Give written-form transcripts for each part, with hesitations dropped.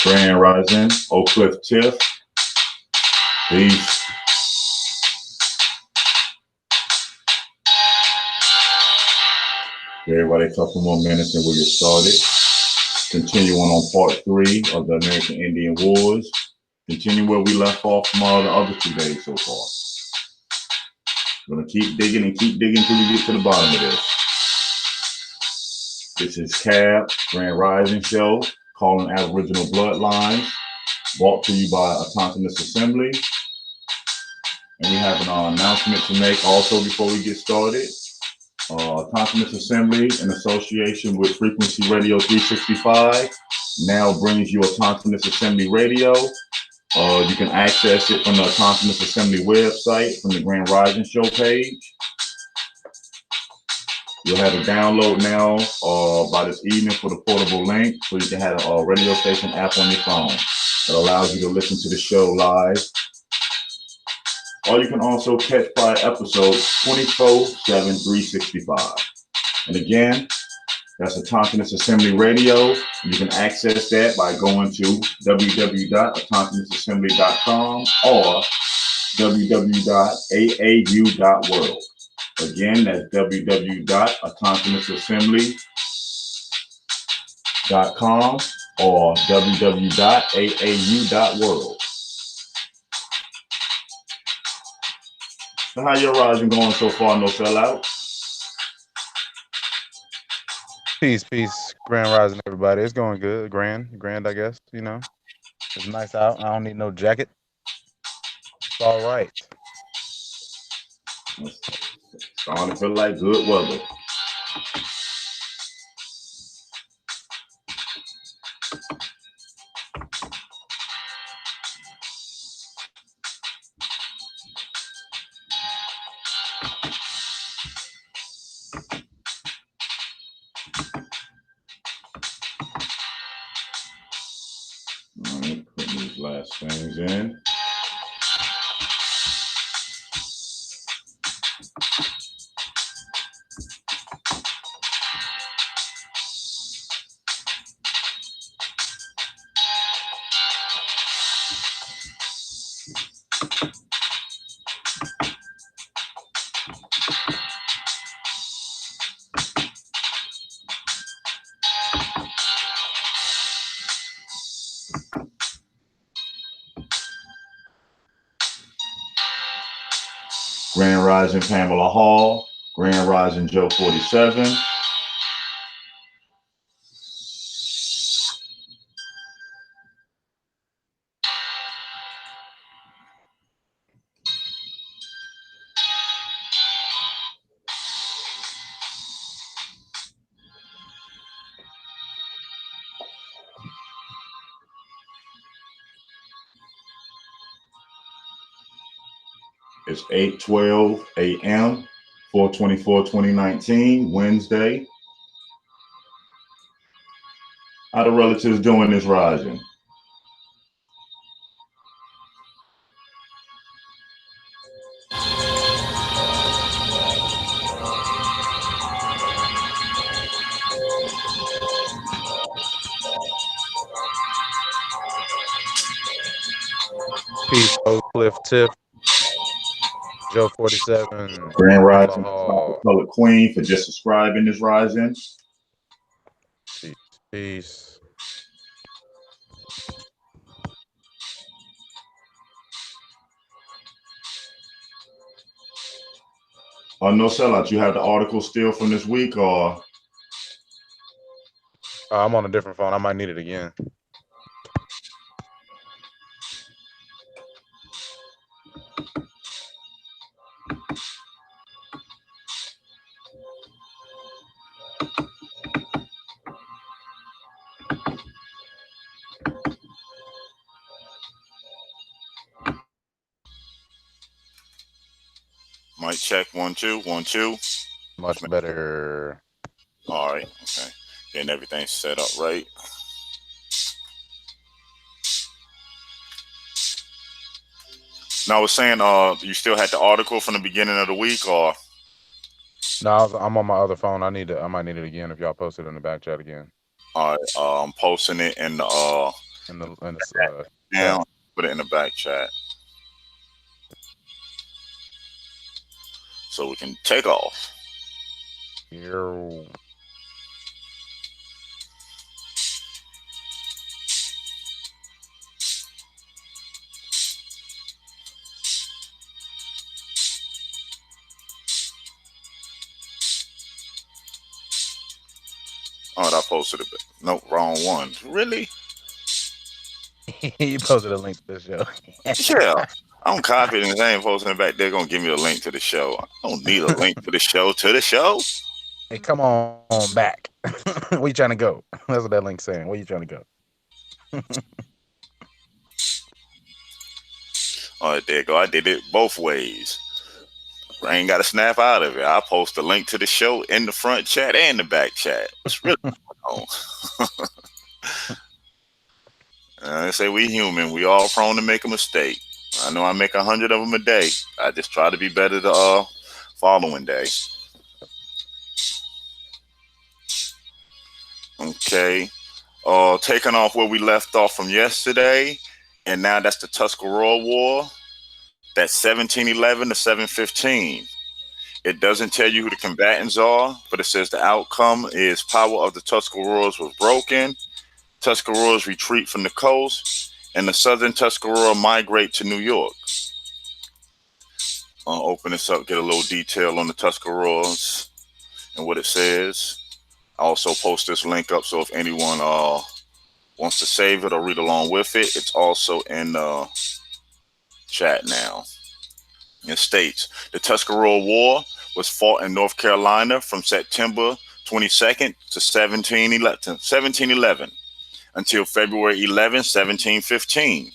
Grand Rising, Oak Cliff Tiff. Peace. Give everybody a couple more minutes and we'll get started. Continuing on part 3 of the American Indian Wars. Continue where we left off from all the other 2 days so far. We're going to keep digging until we get to the bottom of this. This is C.A.B, Grand Rising Show, calling Aboriginal Bloodlines, brought to you by Autonomous Assembly. And we have an announcement to make also before we get started. Autonomous Assembly, in association with Frequency Radio 365, now brings you Autonomous Assembly Radio. You can access it from the Autonomous Assembly website, from the Grand Rising Show page. You'll have a download now by this evening for the portable link, so you can have a radio station app on your phone that allows you to listen to the show live. Or you can also catch prior episodes 24/7, 365. And again, that's Autonomous Assembly Radio. You can access that by going to www.autonomousassembly.com or www.aau.world. Again, that's www.autonomousassembly.com or www.aau.world. So how your rising going so far, no sellout? Peace, grand rising, everybody. It's going good, grand, I guess. You know, it's nice out. I don't need no jacket. It's all right. It's starting to feel like good weather. All right, putting these last things in. Grand Rising Pamela Hall, Grand Rising Joe 47. It's 8:12 a.m. 4/24/2019, Wednesday. How the relatives doing this rising? Peace, Oak Cliff Tiff, Joe 47, Grand Rising, Hall. Color Queen for just subscribing this rising. Peace. No sellout. You have the article still from this week, or? I'm on a different phone. I might need it again. Mic check 1 2 1 2. Much better. All right. Okay. Getting everything set up right. Now I was saying, you still had the article from the beginning of the week, or? No, I'm on my other phone. I might need it again if y'all post it in the back chat again. All right. I'm posting it in the in the chat. Down, put it in the back chat so we can take off. Yo. Oh, I posted it. Nope, wrong one. Really? You posted a link to the show. Yeah. I'm confident if they ain't posting it back, they're gonna give me a link to the show. I don't need a link to the show. Hey, come on back. Where you trying to go? That's what that link's saying. Where you trying to go? Oh, there you go. I did it both ways. I ain't got to snap out of it. I post a link to the show in the front chat and the back chat. It's really on. I say we human. We all prone to make a mistake. I know I make 100 of them a day. I just try to be better the following day. Okay. Taking off where we left off from yesterday, and now that's the Tuscarora War. That's 1711 to 715. It doesn't tell you who the combatants are, but it says the outcome is power of the Tuscaroras was broken. Tuscaroras retreat from the coast, and the southern Tuscarora migrate to New York. I'll open this up, get a little detail on the Tuscaroras and what it says. I also post this link up, so if anyone wants to save it or read along with it, it's also in the chat now. It states, the Tuscarora War was fought in North Carolina from September 22nd to 1711 until February 11, 1715,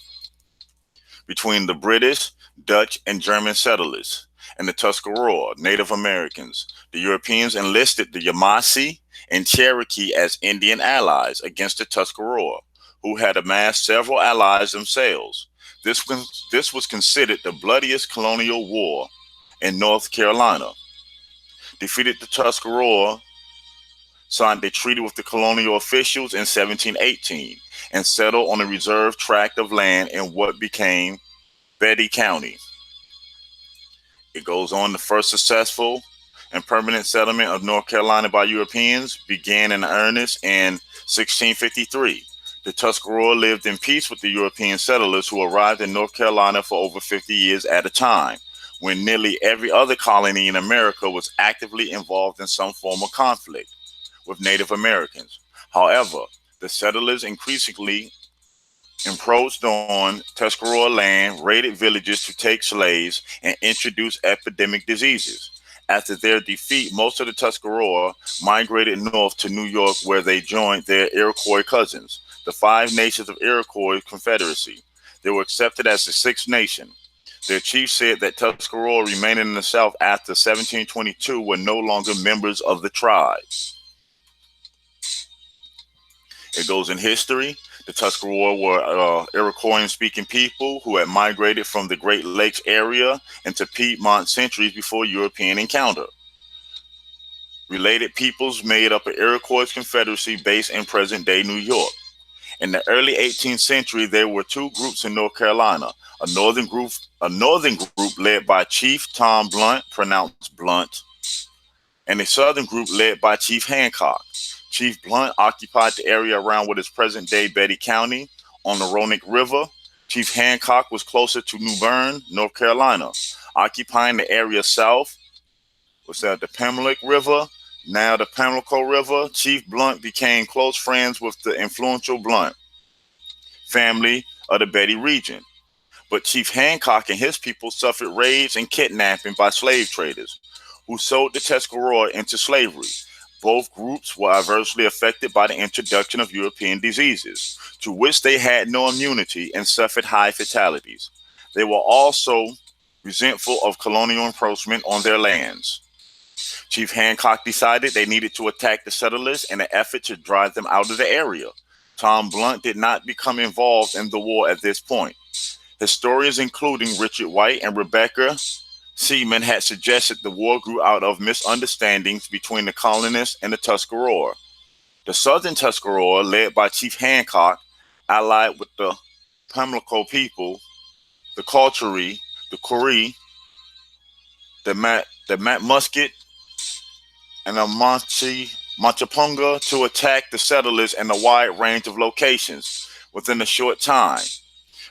between the British, Dutch, and German settlers and the Tuscarora Native Americans. The Europeans enlisted the Yamasee and Cherokee as Indian allies against the Tuscarora, who had amassed several allies themselves. This was considered the bloodiest colonial war in North Carolina. Defeated the Tuscarora, signed a treaty with the colonial officials in 1718, and settled on a reserved tract of land in what became Betty County. It goes on, the first successful and permanent settlement of North Carolina by Europeans began in earnest in 1653. The Tuscarora lived in peace with the European settlers who arrived in North Carolina for over 50 years at a time, when nearly every other colony in America was actively involved in some form of conflict with Native Americans. However, the settlers increasingly encroached on Tuscarora land, raided villages to take slaves, and introduced epidemic diseases. After their defeat, most of the Tuscarora migrated north to New York, where they joined their Iroquois cousins, the Five Nations of Iroquois Confederacy. They were accepted as the Sixth Nation. Their chief said that Tuscarora remaining in the South after 1722 were no longer members of the tribe. It goes in history. The Tuscarora were Iroquois-speaking people who had migrated from the Great Lakes area into Piedmont centuries before European encounter. Related peoples made up an Iroquois Confederacy based in present-day New York. In the early 18th century, there were two groups in North Carolina: a northern group led by Chief Tom Blunt, pronounced Blunt, and a southern group led by Chief Hancock. Chief Blunt occupied the area around what is present-day Betty County on the Roanoke River. Chief Hancock was closer to New Bern, North Carolina, occupying the area south. The Pamlico River, now the Pamlico River. Chief Blunt became close friends with the influential Blunt family of the Betty region. But Chief Hancock and his people suffered raids and kidnapping by slave traders who sold the Tuscarora into slavery. Both groups were adversely affected by the introduction of European diseases, to which they had no immunity, and suffered high fatalities. They were also resentful of colonial encroachment on their lands. Chief Hancock decided they needed to attack the settlers in an effort to drive them out of the area. Tom Blunt did not become involved in the war at this point. Historians, including Richard White and Rebecca Seaman, had suggested the war grew out of misunderstandings between the colonists and the Tuscarora. The southern Tuscarora, led by Chief Hancock, allied with the Pamlico people, the Culture, the Kuri, the Mat Musket, and the Manchapunga to attack the settlers in a wide range of locations within a short time.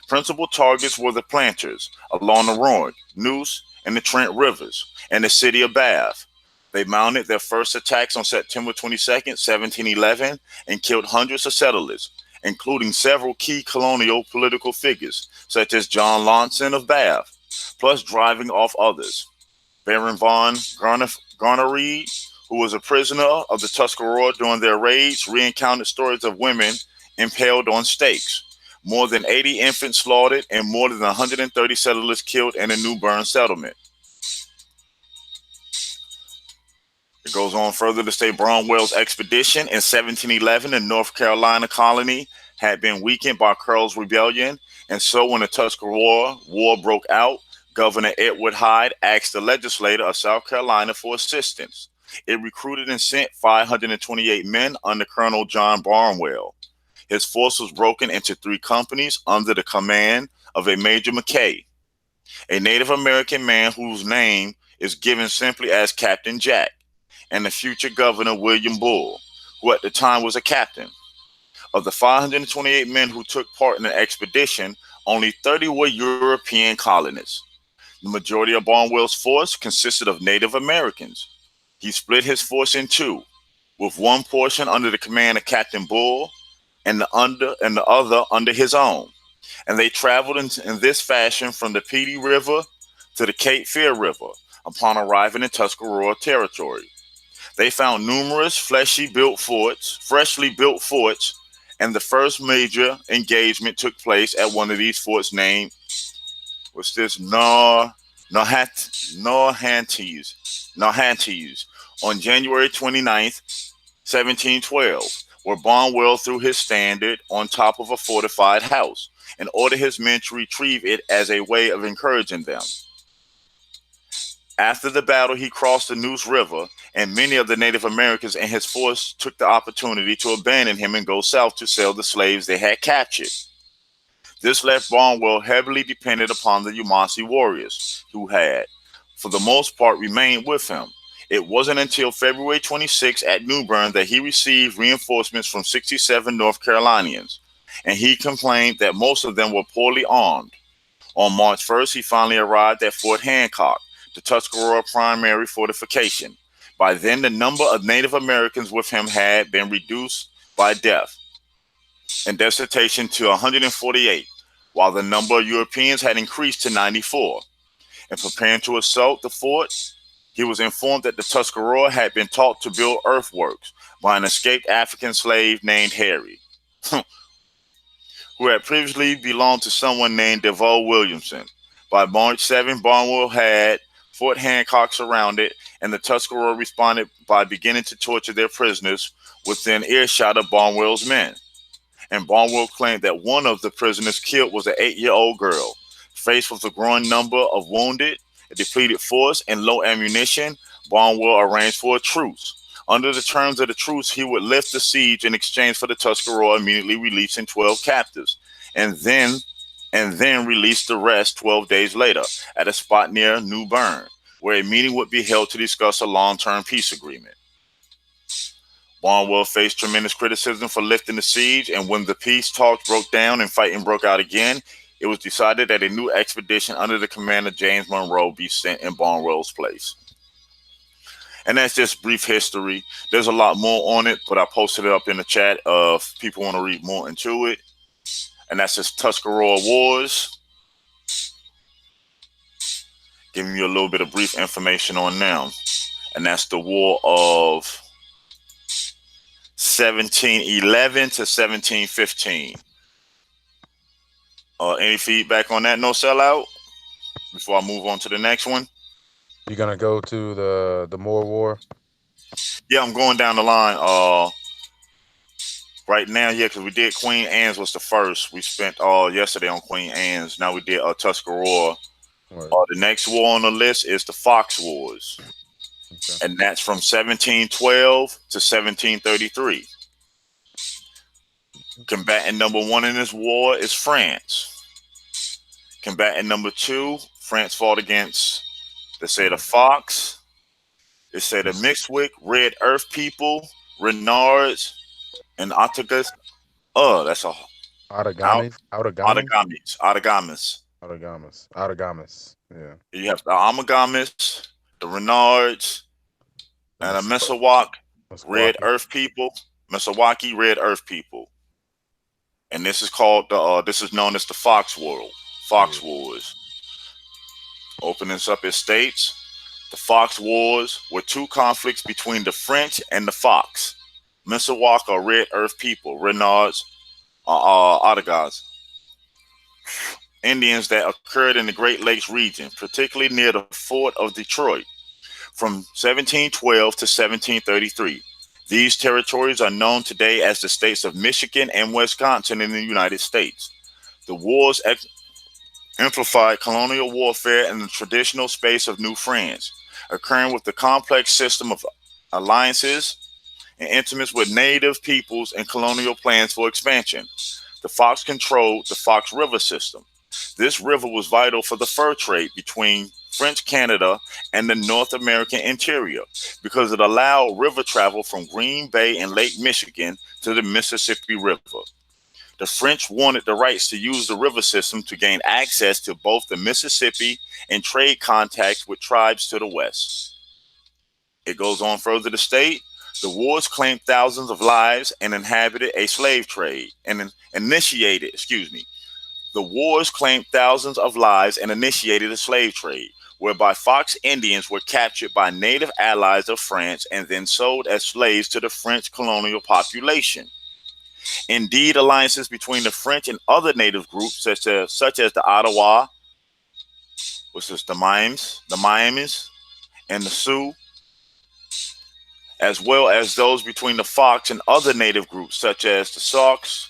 Principal targets were the planters along the Roanoke, Neuse, and the Trent Rivers, and the city of Bath. They mounted their first attacks on September 22nd, 1711, and killed hundreds of settlers, including several key colonial political figures, such as John Launson of Bath, plus driving off others. Baron von Garnereid, who was a prisoner of the Tuscarora during their raids, recounted stories of women impaled on stakes, more than 80 infants slaughtered, and more than 130 settlers killed in a New Bern settlement. It goes on further to say Barnwell's expedition in 1711 in North Carolina colony had been weakened by Curl's rebellion, and so when the Tuscarora War broke out, Governor Edward Hyde asked the legislature of South Carolina for assistance. It recruited and sent 528 men under Colonel John Barnwell. His force was broken into 3 companies under the command of a Major McKay, a Native American man whose name is given simply as Captain Jack, and the future Governor William Bull, who at the time was a captain. Of the 528 men who took part in the expedition, only 30 were European colonists. The majority of Barnwell's force consisted of Native Americans. He split his force in 2, with one portion under the command of Captain Bull and the other under his own. And they traveled in this fashion from the Petey River to the Cape Fear River upon arriving in Tuscarora territory. They found numerous freshly built forts, and the first major engagement took place at one of these forts named, Nahantes, on January 29th, 1712, where Barnwell threw his standard on top of a fortified house and ordered his men to retrieve it as a way of encouraging them. After the battle, he crossed the Neuse River, and many of the Native Americans and his force took the opportunity to abandon him and go south to sell the slaves they had captured. This left Barnwell heavily dependent upon the Yamasee warriors, who had, for the most part, remained with him. It wasn't until February 26 at New Bern that he received reinforcements from 67 North Carolinians, and he complained that most of them were poorly armed. On March 1st, he finally arrived at Fort Hancock, the Tuscarora primary fortification. By then, the number of Native Americans with him had been reduced by death and desertion to 148, while the number of Europeans had increased to 94. In preparing to assault the fort, he was informed that the Tuscarora had been taught to build earthworks by an escaped African slave named Harry, who had previously belonged to someone named DeVoe Williamson. By March 7, Barnwell had Fort Hancock surrounded, and the Tuscarora responded by beginning to torture their prisoners within earshot of Barnwell's men. And Barnwell claimed that one of the prisoners killed was an 8-year-old girl. Faced with a growing number of wounded, a depleted force, and low ammunition, Barnwell arranged for a truce. Under the terms of the truce, he would lift the siege in exchange for the Tuscarora immediately releasing 12 captives, and then release the rest 12 days later at a spot near New Bern, where a meeting would be held to discuss a long-term peace agreement. Barnwell faced tremendous criticism for lifting the siege, and when the peace talks broke down and fighting broke out again, it was decided that a new expedition under the command of James Monroe be sent in Barnwell's place. And that's just brief history. There's a lot more on it, but I posted it up in the chat if people want to read more into it. And that's just Tuscarora Wars. Giving you a little bit of brief information on them. And that's the war of 1711 to 1715. Any feedback on that? No sellout? Before I move on to the next one. You gonna go to the Moor War? Yeah, I'm going down the line. Right now, yeah, because we did Queen Anne's was the first. We spent yesterday on Queen Anne's. Now we did Tuscarora. Right. The next war on the list is the Fox Wars. Okay. And that's from 1712 to 1733. Combatant number 1 in this war is France. Combatant number 2, France fought against, they say, the Fox. They say the Mixwick, Red Earth people, Renards, and Otagas. That's a Autogamis. Autogamis. Autogamis. Yeah. You have the Amagamis, the Renards, and the Mesawak, Red Mesawaki. Earth people. Mesawaki, Red Earth people. And this is called this is known as the Fox Wars. Opening this up, it states the Fox Wars were 2 conflicts between the French and the Fox. Mesawak are Red Earth people. Renards are Otagas, Indians that occurred in the Great Lakes region, particularly near the Fort of Detroit, from 1712 to 1733. These territories are known today as the states of Michigan and Wisconsin in the United States. The wars amplified colonial warfare in the traditional space of New France, occurring with the complex system of alliances and intimacy with native peoples and colonial plans for expansion. The Fox controlled the Fox River system. This river was vital for the fur trade between French Canada and the North American interior because it allowed river travel from Green Bay and Lake Michigan to the Mississippi River. The French wanted the rights to use the river system to gain access to both the Mississippi and trade contacts with tribes to the west. It goes on further to state, the wars claimed thousands of lives and inhabited a slave trade The wars claimed thousands of lives and initiated a slave trade, whereby Fox Indians were captured by native allies of France and then sold as slaves to the French colonial population. Indeed, alliances between the French and other native groups, such as the Ottawa, the Miamis, and the Sioux, as well as those between the Fox and other native groups, such as the Sacs,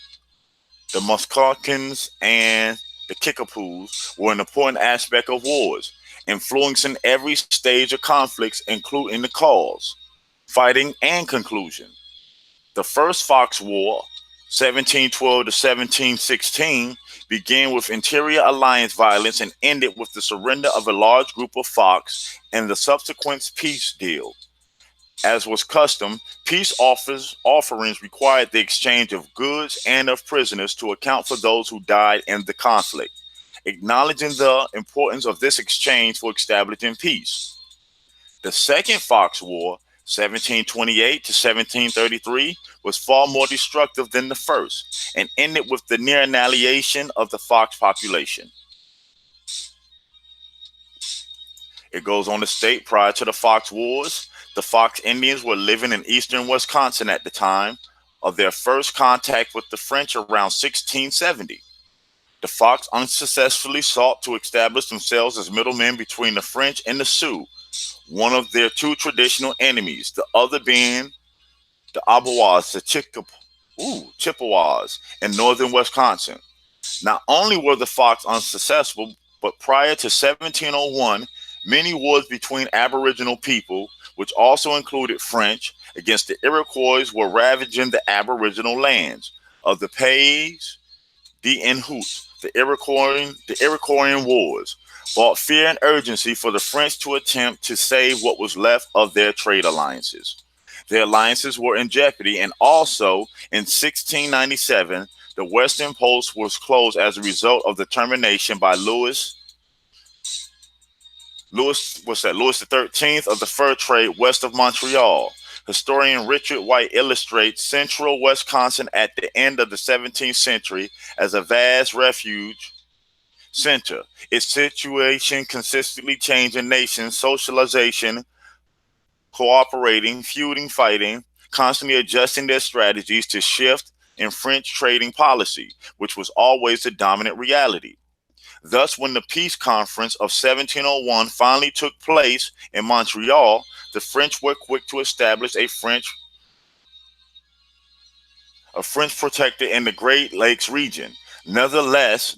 the Muskogeans, and the Kickapoos, were an important aspect of wars, influencing every stage of conflicts, including the cause, fighting, and conclusion. The first Fox War, 1712 to 1716, began with interior alliance violence and ended with the surrender of a large group of Fox and the subsequent peace deal. As was custom, peace offerings required the exchange of goods and of prisoners to account for those who died in the conflict, acknowledging the importance of this exchange for establishing peace. The Second Fox War, 1728 to 1733, was far more destructive than the first and ended with the near annihilation of the Fox population. It goes on to state, prior to the Fox Wars, the Fox Indians were living in eastern Wisconsin at the time of their first contact with the French around 1670. The Fox unsuccessfully sought to establish themselves as middlemen between the French and the Sioux, one of their two traditional enemies, the other being the Ottawas, the Chippewas in northern Wisconsin. Not only were the Fox unsuccessful, but prior to 1701, many wars between Aboriginal people, which also included French, against the Iroquois were ravaging the Aboriginal lands of the Pays and Hoot. The Iroquoian Wars brought fear and urgency for the French to attempt to save what was left of their trade alliances. Their alliances were in jeopardy, and also in 1697, the Western Post was closed as a result of the termination by Louis XIII of the fur trade west of Montreal. Historian Richard White illustrates central Wisconsin at the end of the 17th century as a vast refuge center. Its situation consistently changing nations, socialization, cooperating, feuding, fighting, constantly adjusting their strategies to shift in French trading policy, which was always the dominant reality. Thus, when the peace conference of 1701 finally took place in Montreal, the French were quick to establish a French protector in the Great Lakes region. Nevertheless,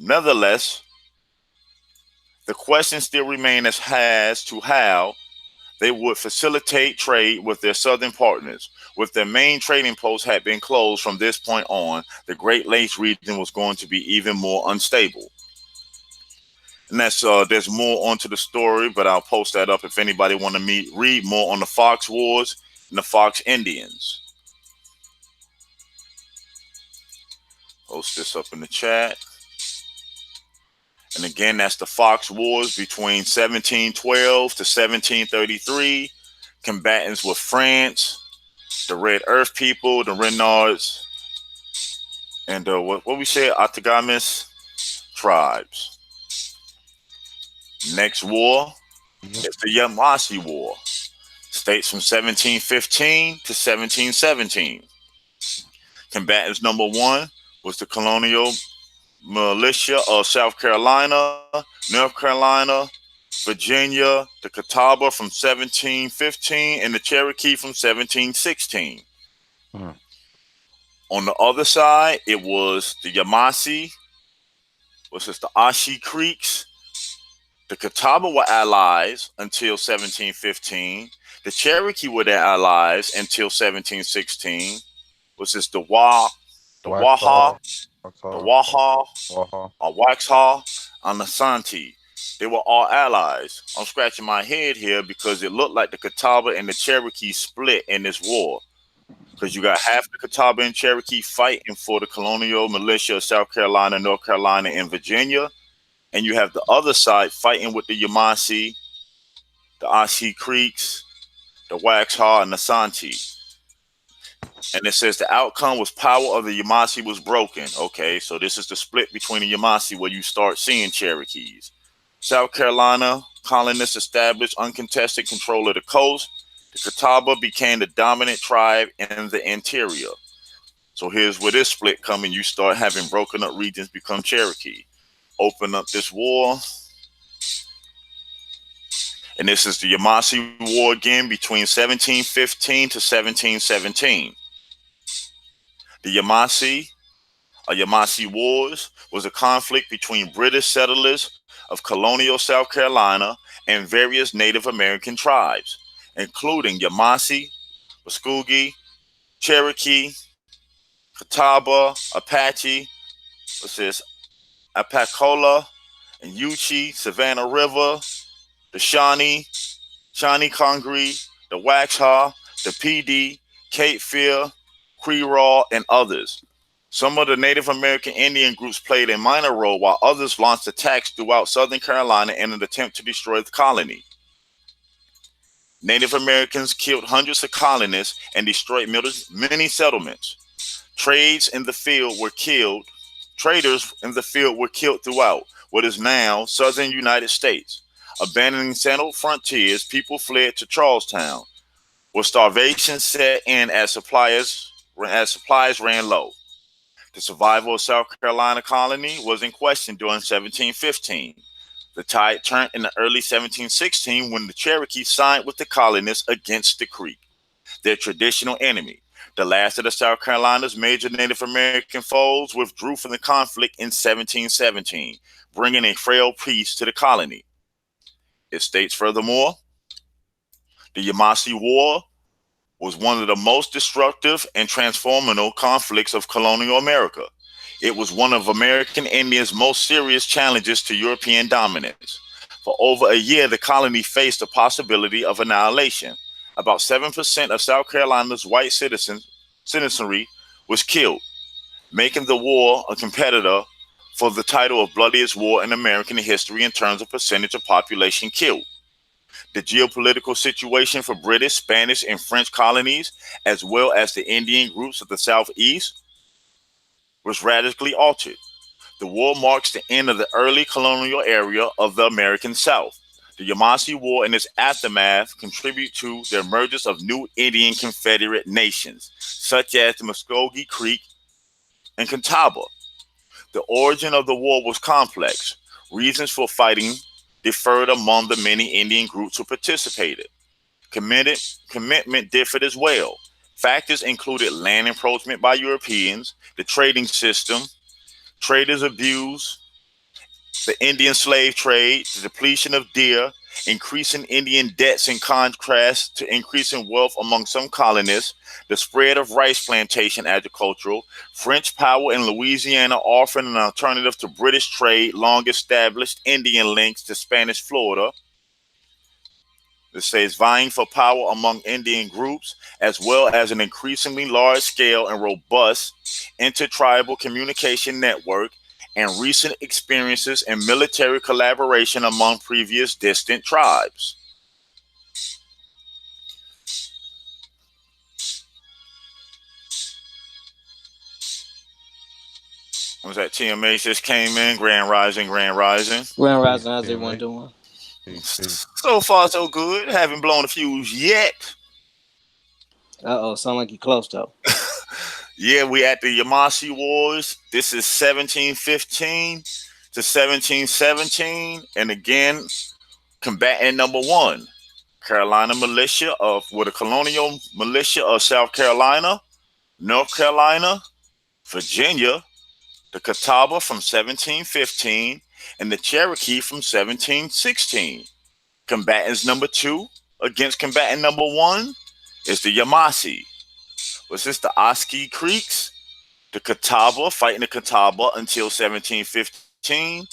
the question still remains as to how they would facilitate trade with their southern partners. With their main trading posts had been closed from this point on, the Great Lakes region was going to be even more unstable. And that's there's more onto the story, but I'll post that up if anybody want to read more on the Fox Wars and the Fox Indians. Post this up in the chat. And again, that's the Fox Wars between 1712 to 1733. Combatants with France, the Red Earth people, the Renards, and what we say, Atagamis tribes. Next war is the Yamasee War. States from 1715 to 1717. Combatants number one was the colonial militia of South Carolina, North Carolina, Virginia, the Catawba from 1715, and the Cherokee from 1716. On the other side, it was the Yamasee, which is the Ashi Creeks. The Catawba were allies until 1715. The Cherokee were their allies until 1716, which is the Waxhaw, and the Santee. They were all allies. I'm scratching my head here because it looked like the Catawba and the Cherokee split in this war. Because you got half the Catawba and Cherokee fighting for the colonial militia of South Carolina, North Carolina, and Virginia. And you have the other side fighting with the Yamasee, the Ashi Creeks, the Waxhaw, and the Santee. And it says the outcome was power of the Yamasee was broken. Okay, so this is the split between the Yamasee where you start seeing Cherokees. South Carolina colonists established uncontested control of the coast. The Catawba became the dominant tribe in the interior. So here's where this split comes and you start having broken up regions become Cherokee. Open up this war. And this is the Yamasee War again between 1715 to 1717. The Yamasee Wars was a conflict between British settlers of colonial South Carolina and various Native American tribes, including Yamasee, Muskogee, Cherokee, Catawba, Apache, Apacola, and Yuchi, Savannah River, the Shawnee Congree, the Waxhaw, the PD, Cape Fear, Creeraw, and others. Some of the Native American Indian groups played a minor role while others launched attacks throughout Southern Carolina in an attempt to destroy the colony. Native Americans killed hundreds of colonists and destroyed many settlements. Traders in the field were killed throughout what is now Southern United States. Abandoning settled frontiers, people fled to Charlestown, where starvation set in as supplies ran low. The survival of South Carolina colony was in question during 1715. The tide turned in the early 1716 when the Cherokee signed with the colonists against the Creek, their traditional enemy. The last of the South Carolina's major Native American foes withdrew from the conflict in 1717, bringing a frail peace to the colony. It states furthermore, the Yamasee War was one of the most destructive and transformational conflicts of colonial America. It was one of American Indians' most serious challenges to European dominance. For over a year, the colony faced the possibility of annihilation. About 7% of South Carolina's white citizenry was killed, making the war a competitor for the title of bloodiest war in American history in terms of percentage of population killed. The geopolitical situation for British, Spanish, and French colonies, as well as the Indian groups of the Southeast, was radically altered. The war marks the end of the early colonial era of the American South. The Yamasee War and its aftermath contribute to the emergence of new Indian Confederate nations, such as the Muskogee Creek and Catawba. The origin of the war was complex. Reasons for fighting differed among the many Indian groups who participated. Commitment differed as well. Factors included land encroachment by Europeans, the trading system, traders' abuse, the Indian slave trade, the depletion of deer, increasing Indian debts in contrast to increasing wealth among some colonists, the spread of rice plantation agriculture, French power in Louisiana offering an alternative to British trade, long established Indian links to Spanish Florida. It says vying for power among Indian groups, as well as an increasingly large scale and robust intertribal communication network, and recent experiences in military collaboration among previous distant tribes. Was that TMH just came in? Grand Rising, Grand Rising. Grand Peace, Rising, how's everyone TMH. doing? Peace. So far, so good. Haven't blown a fuse yet. Sound like you close though. Yeah, we at the Apache Wars. This is 1715 to 1717. And again, combatant number one, Carolina militia with a colonial militia of South Carolina, North Carolina, Virginia, the Catawba from 1715, and the Cherokee from 1716. Combatants number two against combatant number one is the Yamasee. Was this the Oskee Creeks? The Catawba fighting the Catawba until 1715.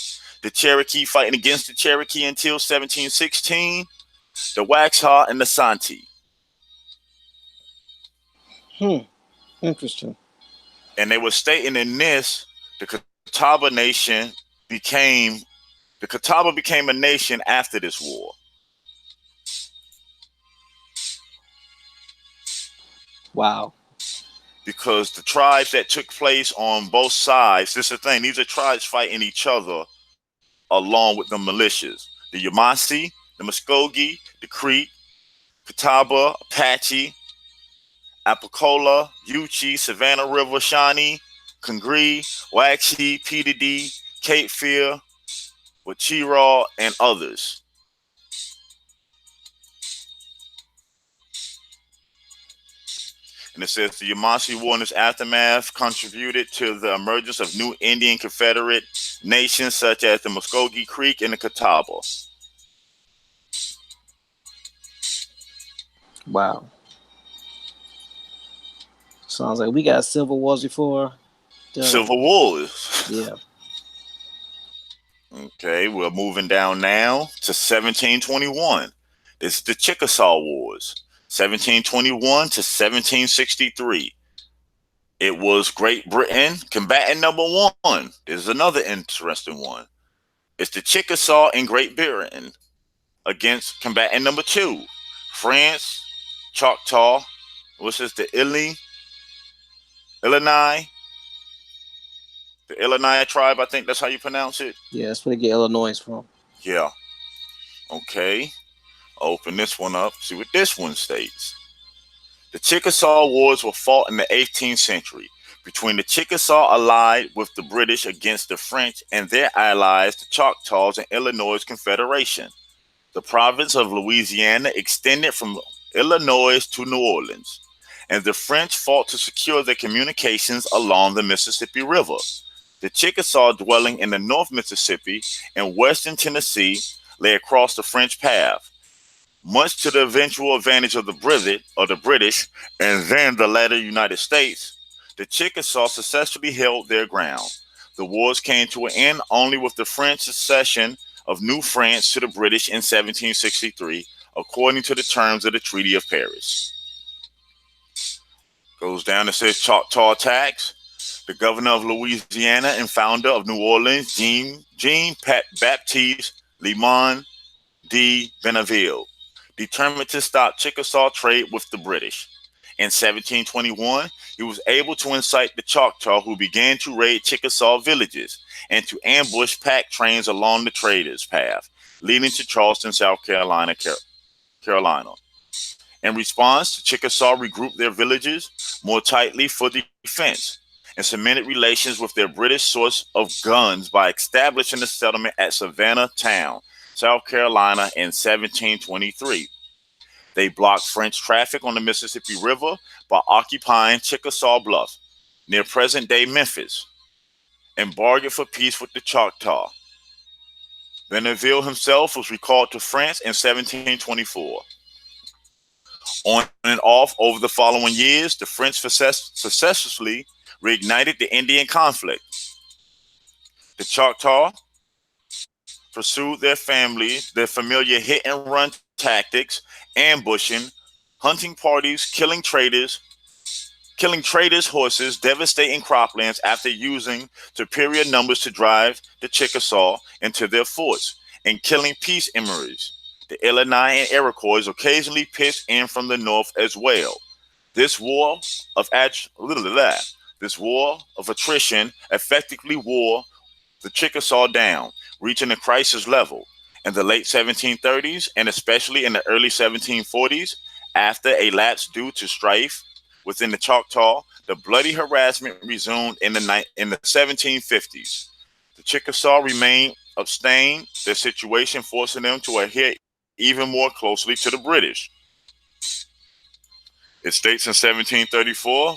The Cherokee fighting against the Cherokee until 1716. The Waxhaw and the Santee. Interesting. And they were stating in this, the Catawba became a nation after this war. Wow. Because the tribes that took place on both sides, this is the thing, these are tribes fighting each other along with the militias. The Yamasee, the Muskogee, the Creek, Catawba, Apache, Apicola, Yuchi, Savannah River, Shawnee, Congree, Waxahachie, Peter Cape Fear, Wachira, and others. And it says the Yamasee War and its aftermath contributed to the emergence of new Indian Confederate nations such as the Muskogee Creek and the Catawba. Wow. Sounds like we got civil wars before. Civil Wars. Yeah. Okay, we're moving down now to 1721. This is the Chickasaw Wars. 1721 to 1763. It was Great Britain combatant number one. There's another interesting one. It's the Chickasaw in Great Britain against combatant number two, France, Choctaw, which is the Illinois, the Illinois tribe. I think that's how you pronounce it. Yeah, that's where they get Illinois from. Yeah. Okay. Open this one up, see what this one states. The Chickasaw Wars were fought in the 18th century between the Chickasaw allied with the British against the French and their allies, the Choctaws and Illinois Confederation. The province of Louisiana extended from Illinois to New Orleans, and the French fought to secure their communications along the Mississippi River. The Chickasaw dwelling in the North Mississippi and Western Tennessee lay across the French path. Much to the eventual advantage of the British, and then the latter United States, the Chickasaw successfully held their ground. The wars came to an end only with the French cession of New France to the British in 1763, according to the terms of the Treaty of Paris. Goes down and says Choctaw attacks. The governor of Louisiana and founder of New Orleans, Jean-Baptiste Lemon de Benneville, determined to stop Chickasaw trade with the British. In 1721, he was able to incite the Choctaw, who began to raid Chickasaw villages and to ambush pack trains along the traders' path, leading to Charleston, South Carolina. In response, the Chickasaw regrouped their villages more tightly for defense and cemented relations with their British source of guns by establishing a settlement at Savannah Town, South Carolina in 1723. They blocked French traffic on the Mississippi River by occupying Chickasaw Bluff, near present-day Memphis, and bargained for peace with the Choctaw. Bonneville himself was recalled to France in 1724. On and off over the following years, the French successfully reignited the Indian conflict. The Choctaw pursued their familiar hit and run tactics, ambushing, hunting parties, killing traders' horses, devastating croplands after using superior numbers to drive the Chickasaw into their forts, and killing peace emissaries. The Illinois and Iroquois occasionally pitched in from the north as well. This war of attrition effectively wore the Chickasaw down, reaching a crisis level in the late 1730s and especially in the early 1740s. After a lapse due to strife within the Choctaw, the bloody harassment resumed in the 1750s. The Chickasaw remained abstained, their situation forcing them to adhere even more closely to the British. It states in 1734,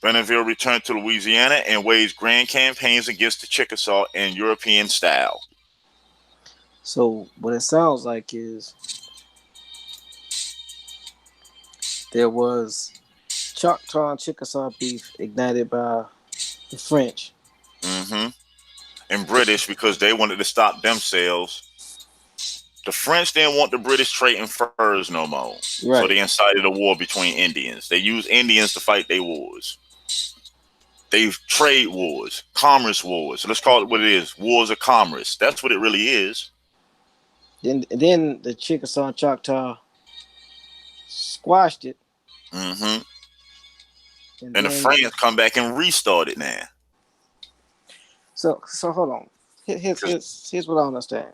Bonneville returned to Louisiana and waged grand campaigns against the Chickasaw in European style. So what it sounds like is there was Choctaw and Chickasaw beef ignited by the French. Mm-hmm. And British, because they wanted to stop themselves. The French didn't want the British trading furs no more. Right. So they incited a war between Indians. They used Indians to fight their wars. They trade wars, commerce wars. So let's call it what it is, wars of commerce. That's what it really is. Then the Chickasaw and Choctaw squashed it. Mm-hmm. And the French come back and restart it now. So hold on. Here's what I don't understand.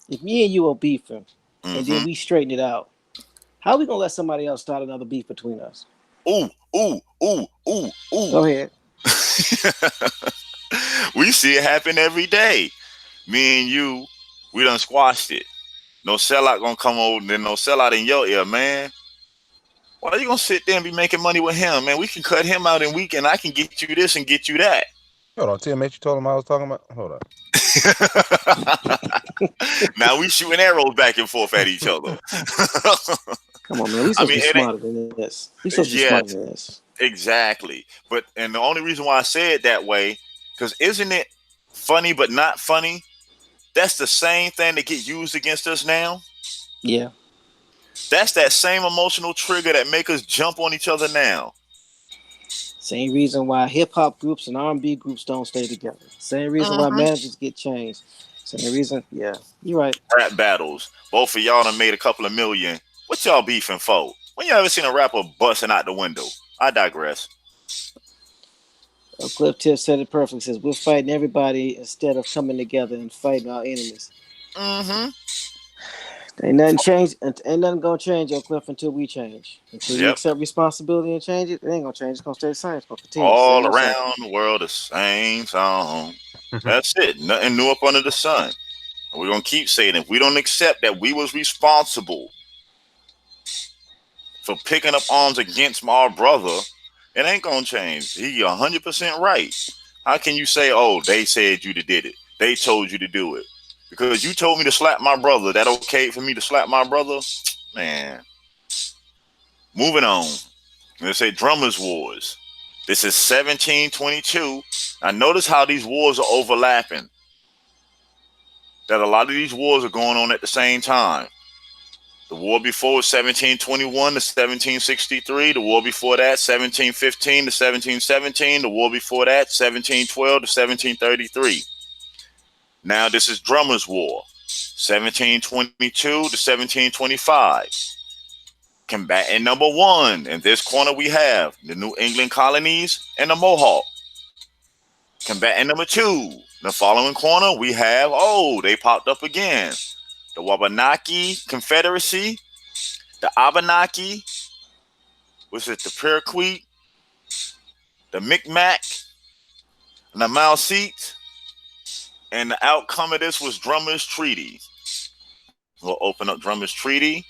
If me and you are beefing, and then we straighten it out, how are we gonna let somebody else start another beef between us? Ooh. Go ahead. We see it happen every day. Me and you, we done squashed it. No sellout gonna come over, then no sellout in your ear, man. Why are you gonna sit there and be making money with him, man? We can cut him out and I can get you this and get you that. Hold on, Tim, mate, you told him I was talking about? Hold on. Now we shooting arrows back and forth at each other. Come on, man. We supposed to be smarter than this. We supposed to be smarter than this. Exactly. And the only reason why I say it that way, because isn't it funny but not funny? That's the same thing that get used against us now. Yeah. That's that same emotional trigger that make us jump on each other now. Same reason why hip-hop groups and R&B groups don't stay together. Same reason why managers get changed. Same reason, yeah, you're right. Rap battles. Both of y'all done made a couple of million. What y'all beefing for? When you ever seen a rapper busting out the window? I digress. Cliff Tip said it perfectly. Says we're fighting everybody instead of coming together and fighting our enemies. Mm-hmm. Ain't nothing changed. Ain't nothing gonna change, Cliff, until we change. Until we accept responsibility and change it, it ain't gonna change. It's gonna stay the same. It's gonna continue. All around the world, the same song. That's it. Nothing new up under the sun. And we're gonna keep saying, if we don't accept that we was responsible for picking up arms against our brother, it ain't gonna change. He 100% right. How can you say, oh, they said you did it? They told you to do it. Because you told me to slap my brother. That okay for me to slap my brother? Man. Moving on. Let's say Drummers Wars. This is 1722. Now notice how these wars are overlapping. That a lot of these wars are going on at the same time. The war before was 1721 to 1763. The war before that, 1715 to 1717. The war before that, 1712 to 1733. Now this is Drummers War, 1722 to 1725. Combatant number one. In this corner we have the New England colonies and the Mohawk. Combatant number two. In the following corner we have, they popped up again. The Wabanaki Confederacy, the Abenaki, which is the Paraquet, the Micmac, and the Mauseet. And the outcome of this was Drummers Treaty. We'll open up Drummers Treaty.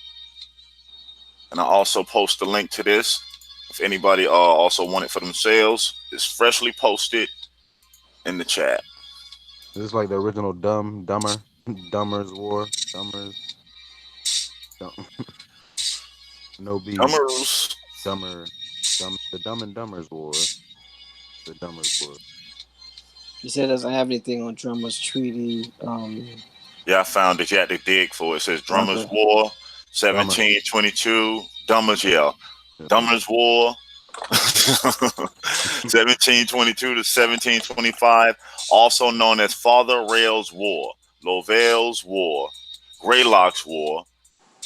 And I'll also post the link to this. If anybody also want it for themselves, it's freshly posted in the chat. Is this like the original Dumber? Dummer's War. Dummer's. Dum- no B. Dummers. Dumber. The Dumb and Dumber's War. The Dumber's War. He said doesn't have anything on Drummer's Treaty. Yeah, I found it. You had to dig for it. It says Drummers Okay. War, 1722. Dummers, yeah. Dummers War, 1722 to 1725, also known as Father Rail's War, Lovell's War, Greylock's War,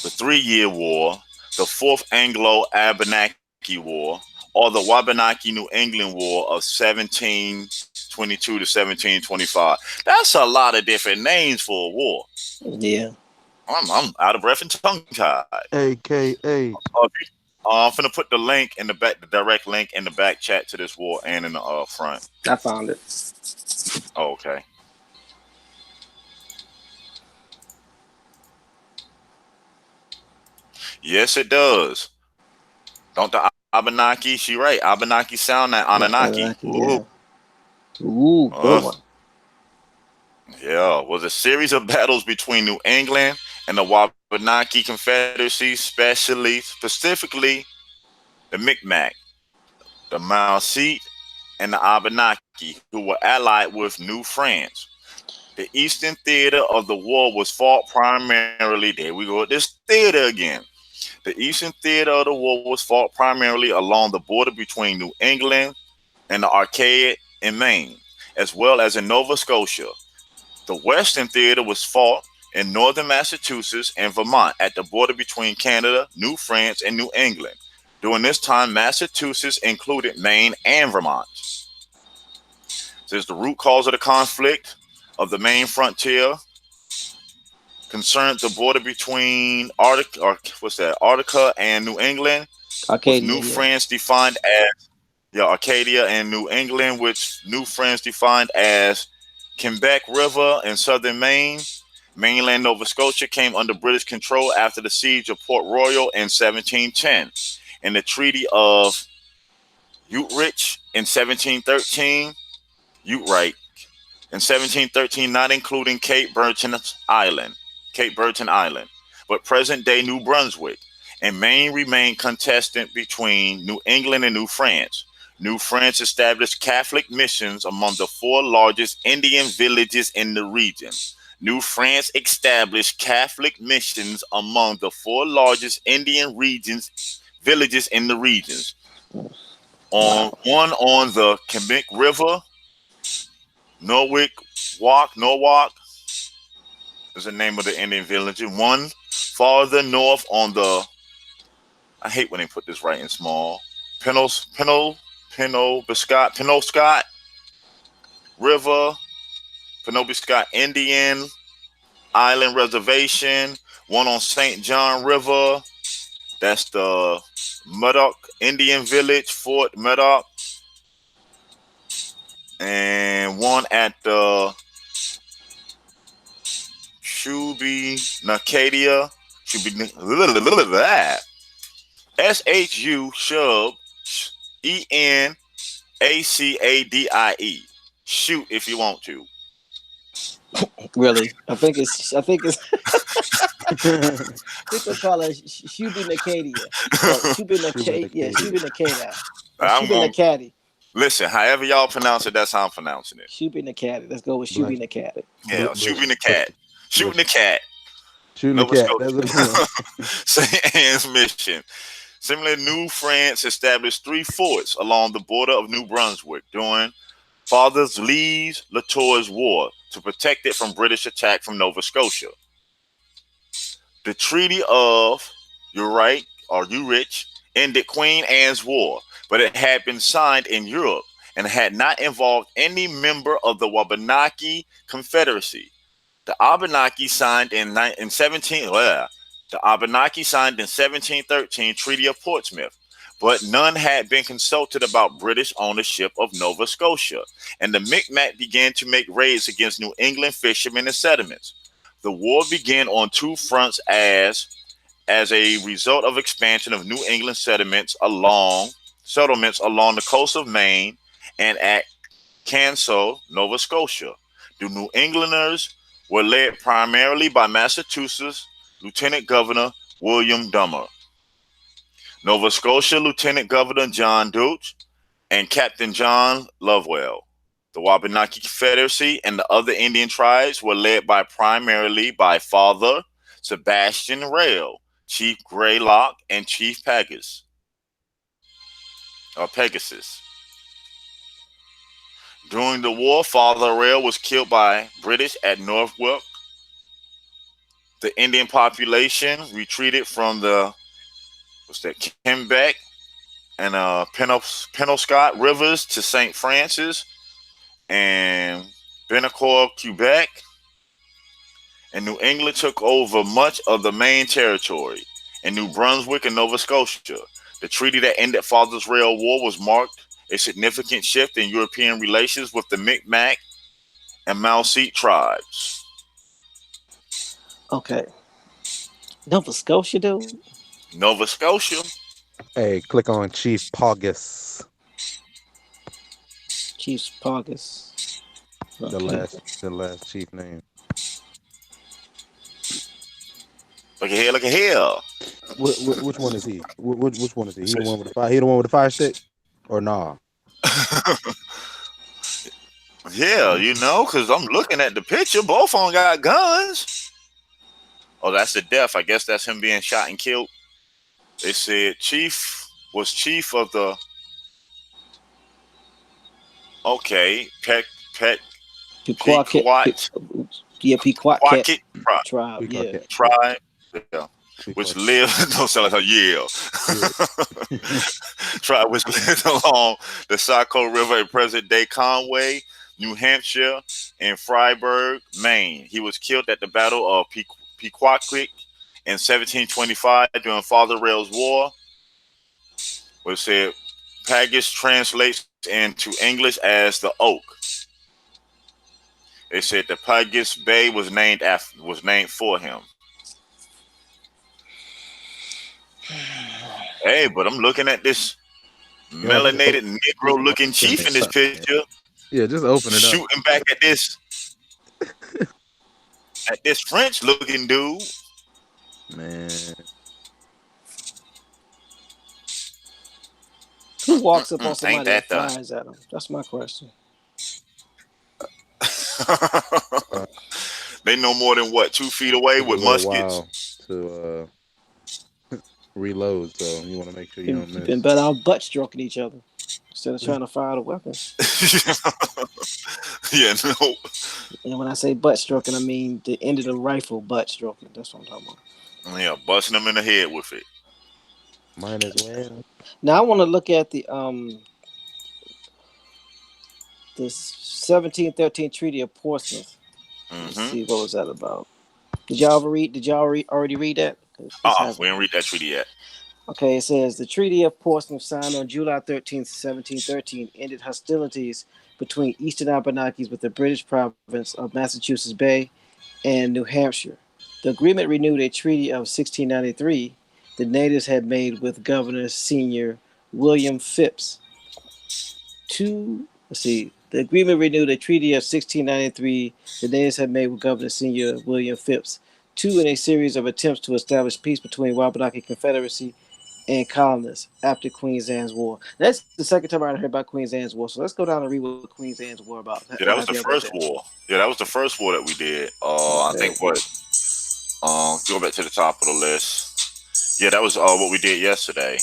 the 3-Year War, the Fourth Anglo-Abenaki War, or the Wabanaki New England War of 1722 to 1725. That's a lot of different names for a war. Yeah. I'm out of breath and tongue-tied. AKA. I'm finna put the link in the back, the direct link in the back chat to this war and in the front. I found it. Oh, okay. Yes, it does. Don't the Abenaki? She right. Abenaki sound like Anunnaki. Yeah. Ooh, good one. Yeah, was a series of battles between New England and the Wabanaki Confederacy, specifically the Micmac, the Mauseet, and the Abenaki, who were allied with New France. The eastern theater of the war was fought primarily, there we go, this theater again. The eastern theater of the war was fought primarily along the border between New England and the Arcade in Maine, as well as in Nova Scotia. The western theater was fought in northern Massachusetts and Vermont at the border between Canada, New France, and New England. During this time, Massachusetts included Maine and Vermont. Since the root cause of the conflict of the main frontier concerned the border between Arctica and New England, Arcadia, with New France defined as Arcadia and New England, which New France defined as Quebec River in southern Maine. Mainland Nova Scotia came under British control after the siege of Port Royal in 1710, and the Treaty of Utrecht in 1713. Utrecht in 1713, not including Cape Breton Island, but present-day New Brunswick, and Maine remained contested between New England and New France. New France established Catholic missions among the 4 largest Indian villages in the region. New France established Catholic missions among the 4 largest Indian villages in the regions. One on the Quebec River, Norwalk is the name of the Indian village. One farther north on the, I hate when they put this right in small, Penobscot River, Penobscot Indian Island Reservation. One on St. John River, that's the Murdoch Indian Village, Fort Murdoch. And one at the Shubenacadie, SHU ENACADIE. Shoot if you want to. Really? I think it's I think they'll call it Shubenacadie. Shubenacadie. Shubenacadie. Listen, however y'all pronounce it, that's how I'm pronouncing it. Shubenacadie. Let's go with Shubenacadie. Yeah, shooting the cat. Shooting the cat. Shooting the cat. St. Anne's mission. Similarly, New France established 3 forts along the border of New Brunswick during Father Lee's Latour's War to protect it from British attack from Nova Scotia. The Treaty of Utrecht ended Queen Anne's War, but it had been signed in Europe and had not involved any member of the Wabanaki Confederacy. The Abenaki signed in 1713 Treaty of Portsmouth, but none had been consulted about British ownership of Nova Scotia, and the Micmac began to make raids against New England fishermen and settlements. The war began on 2 fronts as a result of expansion of New England settlements along the coast of Maine and at Canso, Nova Scotia. The New Englanders were led primarily by Massachusetts Lieutenant Governor William Dummer, Nova Scotia Lieutenant Governor John Deutsch, and Captain John Lovewell. The Wabanaki Confederacy and the other Indian tribes were led primarily by Father Sebastian Rail, Chief Greylock, and Chief Pegasus. During the war, Father Rail was killed by British at Norfolk. The Indian population retreated from the Kennebec and Penobscot rivers to St. Francis and Benacor, Quebec, and New England took over much of the main territory in New Brunswick and Nova Scotia. The treaty that ended Father's Rail War was marked a significant shift in European relations with the Micmac and Mauseet tribes. Okay. Nova Scotia, dude? Nova Scotia. Hey, click on Chief Paugus. Chief Paugus. Okay. The last chief name. Look at here. Which one is he? Which one is he? He the one with the fire. He the one with the fire stick, or nah? Yeah, because I'm looking at the picture. Both of them got guns. Oh, that's the death. I guess that's him being shot and killed. They said chief of the. Okay, Pequot tribe. Yeah. Tribe. Yeah. Which lived don't sound like a Yale. Tribe which lived along the Saco River in present-day Conway, New Hampshire, and Fryeburg, Maine. He was killed at the Battle of Pequawkick in 1725 during Father Rail's War. Which said Pagus translates into English as the Oak. They said the Pagus Bay was named for him. Hey, but I'm looking at this melanated Negro-looking chief in this picture. Yeah, just open it up. Shooting back at this French-looking dude. Man. Who walks up on somebody and fires at him? That's my question. They no more than 2 feet away with muskets. To reload, so you want to make sure you don't miss. Been better out butt stroking each other instead of trying to fire the weapon. Yeah, no. And when I say butt stroking, I mean the end of the rifle butt stroking. That's what I'm talking about. Yeah, busting them in the head with it. Mine as well. Now I want to look at the 1713 Treaty of Portsmouth. Let's see, what was that about? Did y'all already read that? We didn't read that treaty yet. Okay, it says the Treaty of Portsmouth, signed on July 13th, 1713, ended hostilities between Eastern Abenakis with the British province of Massachusetts Bay and New Hampshire. The agreement renewed a treaty of 1693 the natives had made with Governor Senior William Phipps. The agreement renewed a treaty of 1693 the natives had made with Governor Senior William Phipps. Two in a series of attempts to establish peace between Wabanaki Confederacy and colonists after Queen Anne's War. That's the second time I heard about Queen Anne's War. So let's go down and read what Queen Anne's War about. Yeah, that was the first war. Yeah, that was the first war that we did. I think go back to the top of the list. Yeah, that was what we did yesterday.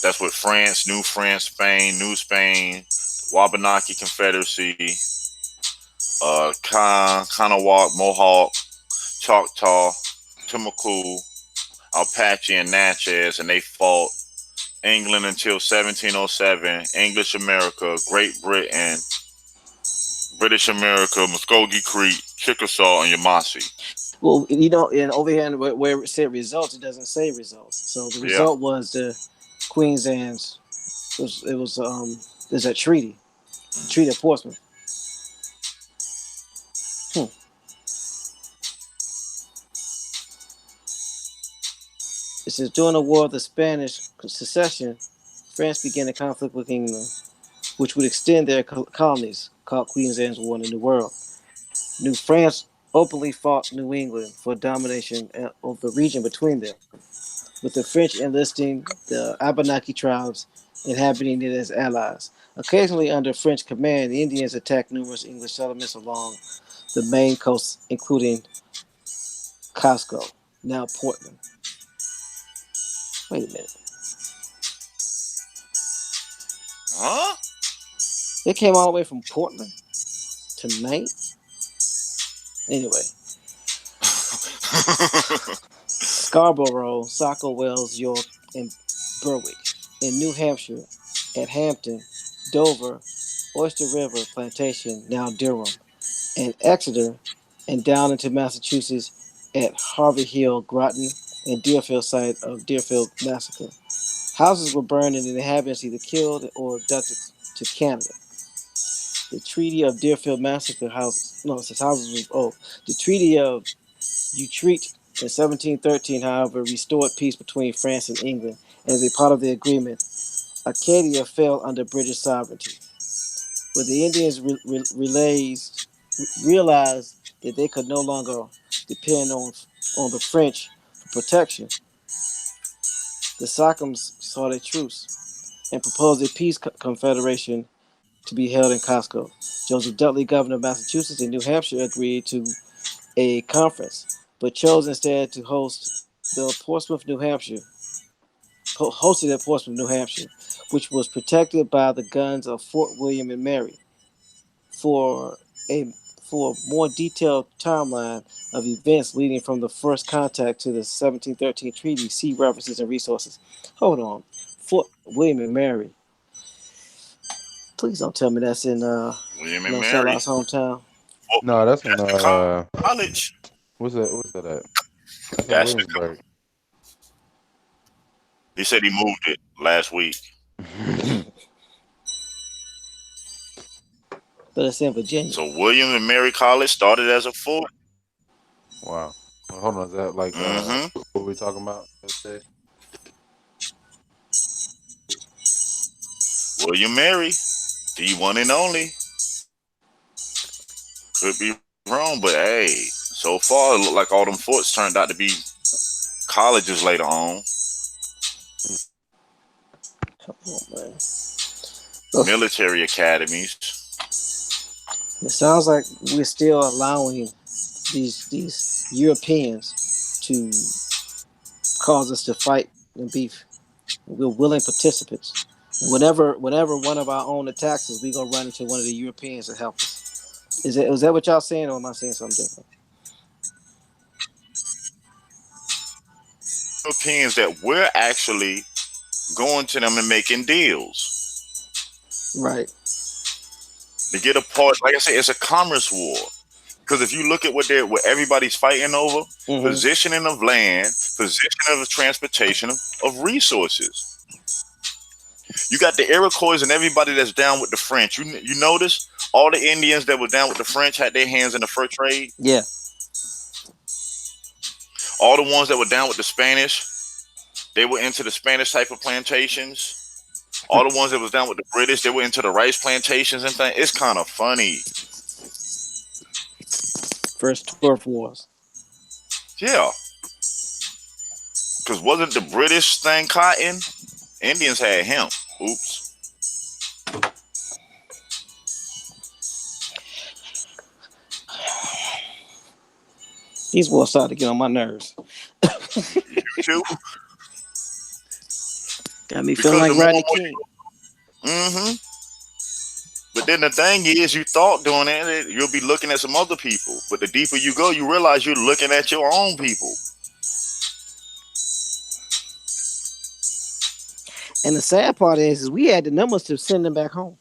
That's with France, New Spain, Wabanaki Confederacy, Kanawak, Mohawk, Choctaw, Timucua, Apache, and Natchez, and they fought England until 1707, English America, Great Britain, British America, Muskogee Creek, Chickasaw, and Yamasee. Well, and over here where it said results, it doesn't say results. So the result was the Queen Anne's. There's a treaty of Portsmouth. It says during the War of the Spanish Succession, France began a conflict with England, which would extend their colonies, called Queen Anne's War in the New World. New France openly fought New England for domination of the region between them, with the French enlisting the Abenaki tribes, inhabiting it as allies. Occasionally, under French command, the Indians attacked numerous English settlements along the main coast, including Costco, now Portland. Wait a minute. Huh? They came all the way from Portland to Maine? Anyway. Scarborough, Saco Wells, York, and Berwick. In New Hampshire, at Hampton, Dover, Oyster River Plantation, now Durham, and Exeter, and down into Massachusetts at Harvey Hill, Groton, and Deerfield site of Deerfield Massacre. Houses were burned and the inhabitants either killed or abducted to Canada. The Treaty of Deerfield Massacre houses. No, it says houses. The Treaty of Utrecht in 1713, however, restored peace between France and England. As a part of the agreement, Acadia fell under British sovereignty. When the Indians realized that they could no longer depend on the French for protection, the Sachems sought a truce and proposed a peace confederation to be held in Costco. Joseph Dudley, governor of Massachusetts and New Hampshire, agreed to a conference, but chose instead to host the Portsmouth, New Hampshire, hosted at Portsmouth, New Hampshire, which was protected by the guns of Fort William and Mary. For a more detailed timeline of events leading from the first contact to the 1713 treaty, see references and resources. Hold on, Fort William and Mary. Please don't tell me that's in William and Mary. Charlotte's hometown. No, that's in college. What's that at? That's in That's Williamsburg. He said he moved it last week. But it's in Virginia. So William and Mary College started as a fort. Wow. Well, hold on, is that like what we talking about? William Mary, the one and only. Could be wrong, but hey, so far it looked like all them forts turned out to be colleges later on. Come on, man. Military academies. It sounds like we're still allowing these Europeans to cause us to fight and beef. We're willing participants. And whenever one of our own attacks us, we're gonna run into one of the Europeans to help us. Is that what y'all saying, or am I saying something different? Europeans that we're actually going to them and making deals. Right. To get a part, like I said, it's a commerce war. Because if you look at what everybody's fighting over, positioning of land, positioning of transportation of resources. You got the Iroquois and everybody that's down with the French. You notice all the Indians that were down with the French had their hands in the fur trade. Yeah. All the ones that were down with the Spanish, they were into the Spanish type of plantations. All the ones that was down with the British, they were into the rice plantations and things. It's kind of funny. First turf wars. Yeah. Because wasn't the British thing cotton? Indians had hemp. Oops. These wars started to get on my nerves. You too? Got me feeling like Rodney King. But then the thing is, you thought doing it, you'll be looking at some other people. But the deeper you go, you realize you're looking at your own people. And the sad part is we had the numbers to send them back home.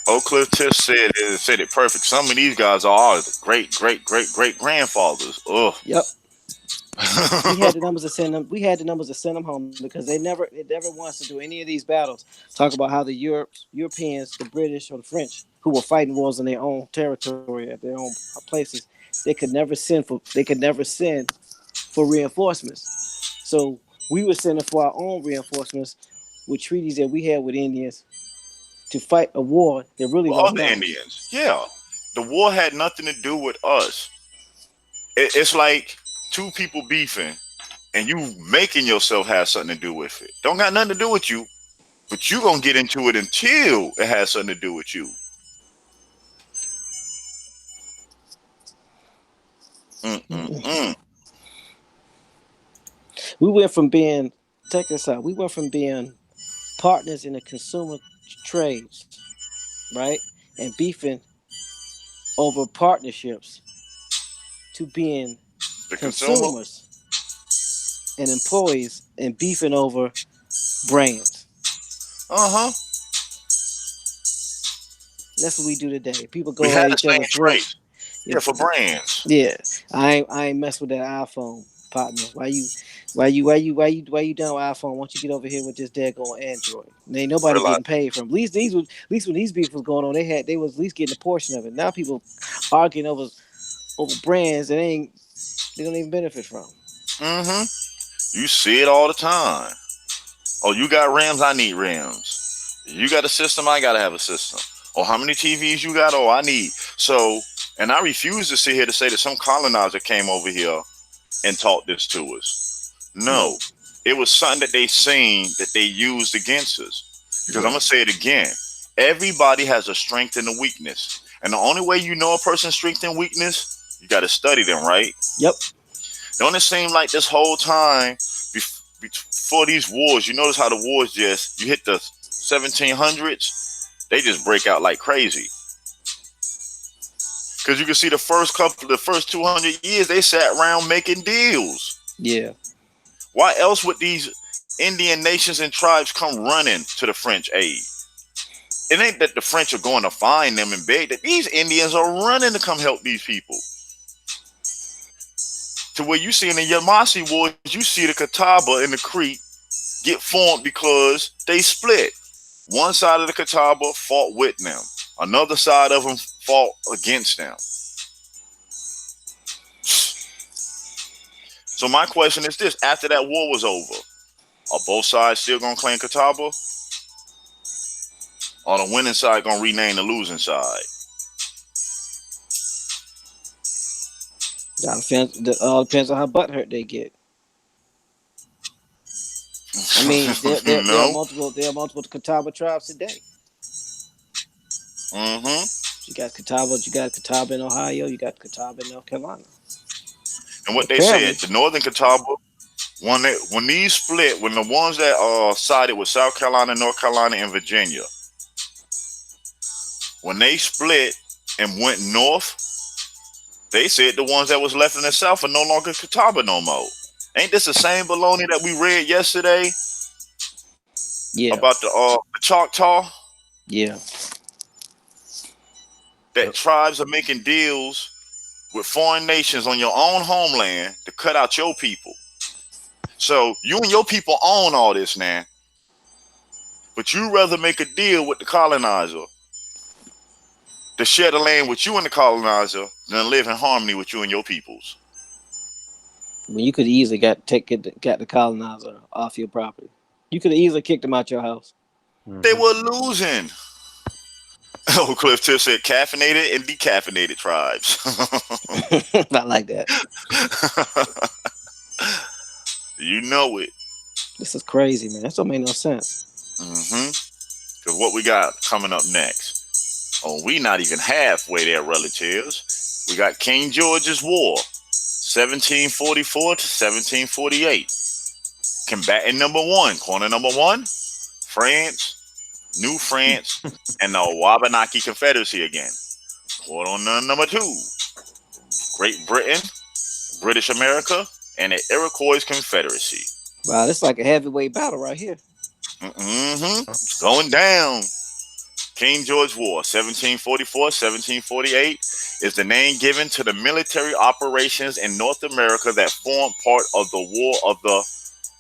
Oak Cliff Tiff said it perfect. Some of these guys are great grandfathers. Ugh. Yep. We had the numbers to send them. We had the numbers to send them home because they never wants to do any of these battles. Talk about how the Europeans, the British, or the French, who were fighting wars in their own territory at their own places, they could never send for reinforcements. So we were sending for our own reinforcements with treaties that we had with Indians to fight a war that really with wasn't other ours. Indians. Yeah, the war had nothing to do with us. It's like two people beefing, and you making yourself have something to do with it. Don't got nothing to do with you, but you gonna get into it until it has something to do with you. Mm-mm-mm. We went from being, check this out, we went from being partners in the consumer trades, right? And beefing over partnerships to being The consumer. consumers and employees and beefing over brands. Uh-huh. That's what we do today. People We go at had the each same other's throats. traits. Yeah, for brands. Yeah, I ain't mess with that iPhone, partner. Why you down with iPhone? Why don't you get over here with this daggone Android? There ain't nobody Realize. getting paid from. At least when these beef was going on, they was at least getting a portion of it. Now people arguing over brands that they don't even benefit from. Mm-hmm. You see it all the time. Oh, you got rims, I need rims. You got a system, I gotta have a system. Oh, how many TVs you got? Oh, I need. So, and I refuse to sit here to say that some colonizer came over here and taught this to us. No, it was something that they seen that they used against us. Because I'm gonna say it again. Everybody has a strength and a weakness. And the only way you know a person's strength and weakness, you gotta study them, right? Yep. Don't it seem like this whole time before these wars, you notice how the wars just, you hit the 1700s, they just break out like crazy. Because you can see the first 200 years, they sat around making deals. Yeah. Why else would these Indian nations and tribes come running to the French aid? It ain't that the French are going to find them and beg, that these Indians are running to come help these people. To where you see in the Yamasee Wars, you see the Catawba and the Creek get formed because they split. One side of the Catawba fought with them. Another side of them fought against them. So my question is this: after that war was over, are both sides still gonna claim Catawba? Or the winning side gonna rename the losing side? That all depends on how butthurt they get. I mean, there are multiple Catawba tribes today. Mm-hmm. You got Catawba in Ohio. You got Catawba in North Carolina. And what Apparently, they said, the Northern Catawba, when these split, when the ones that sided with South Carolina, North Carolina, and Virginia, when they split and went north, they said the ones that was left in the South are no longer Catawba no more. Ain't this the same baloney that we read yesterday? Yeah. About the Choctaw? Yeah. That tribes are making deals with foreign nations on your own homeland to cut out your people. So you and your people own all this now. But you rather make a deal with the colonizer to share the land with you and the colonizer than live in harmony with you and your peoples. When you could easily got the colonizer off your property. You could have easily kicked them out your house. They were losing. Oh, Cliff Tiff said caffeinated and decaffeinated tribes. I like that. You know it. This is crazy, man. That don't make no sense. Because what we got coming up next? Oh, we not even halfway there, relatives. We got King George's War, 1744 to 1748. Combatant number one, corner number one, France, New France, and the Wabanaki Confederacy again. Corner number two, Great Britain, British America, and the Iroquois Confederacy. Wow, this is like a heavyweight battle right here. It's going down. King George War, 1744-1748, is the name given to the military operations in North America that formed part of the War of the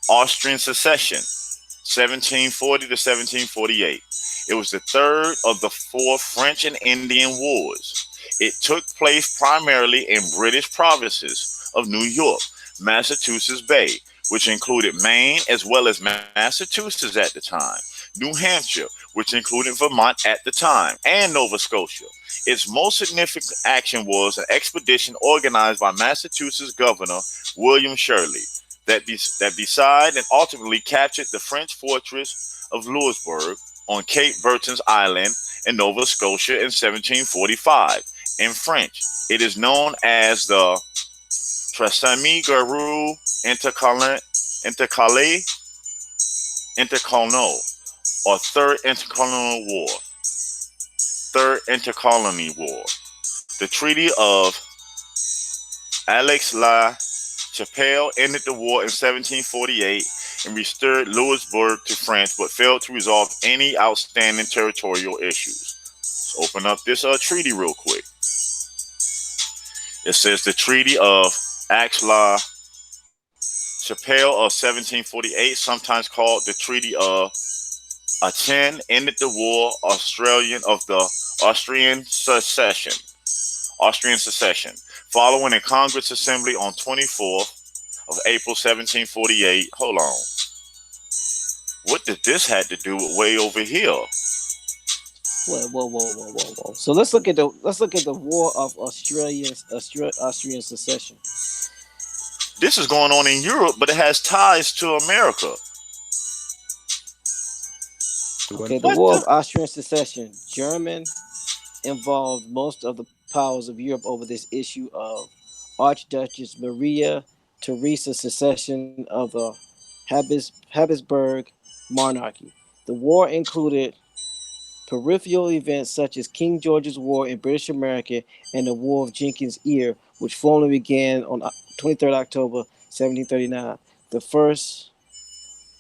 Austrian Succession, 1740 to 1748. It was the third of the four French and Indian Wars. It took place primarily in British provinces of New York, Massachusetts Bay, which included Maine as well as Massachusetts at the time. New Hampshire, which included Vermont at the time, and Nova Scotia. Its most significant action was an expedition organized by Massachusetts Governor William Shirley that besieged and ultimately captured the French fortress of Louisbourg on Cape Breton's Island in Nova Scotia in 1745. In French, it is known as the Tresemme-Garou Intercolonial or Third Intercolonial War. Third Intercolony War. The Treaty of Aix-la-Chapelle ended the war in 1748 and restored Louisbourg to France, but failed to resolve any outstanding territorial issues. Let's open up this treaty real quick. It says the Treaty of Aix-la-Chapelle of 1748, sometimes called the Treaty of Aachen, ended the war of the Austrian Secession. Following a Congress Assembly on 24th of April 1748. Hold on. What did this have to do with way over here? Whoa. So let's look at the War of Austrian Secession. This is going on in Europe, but it has ties to America. Okay, the War of Austrian Secession. German involved most of the powers of Europe over this issue of Archduchess Maria Theresa's secession of the Habsburg monarchy. The war included peripheral events such as King George's War in British America and the War of Jenkins' Ear, which formally began on 23rd October 1739. The First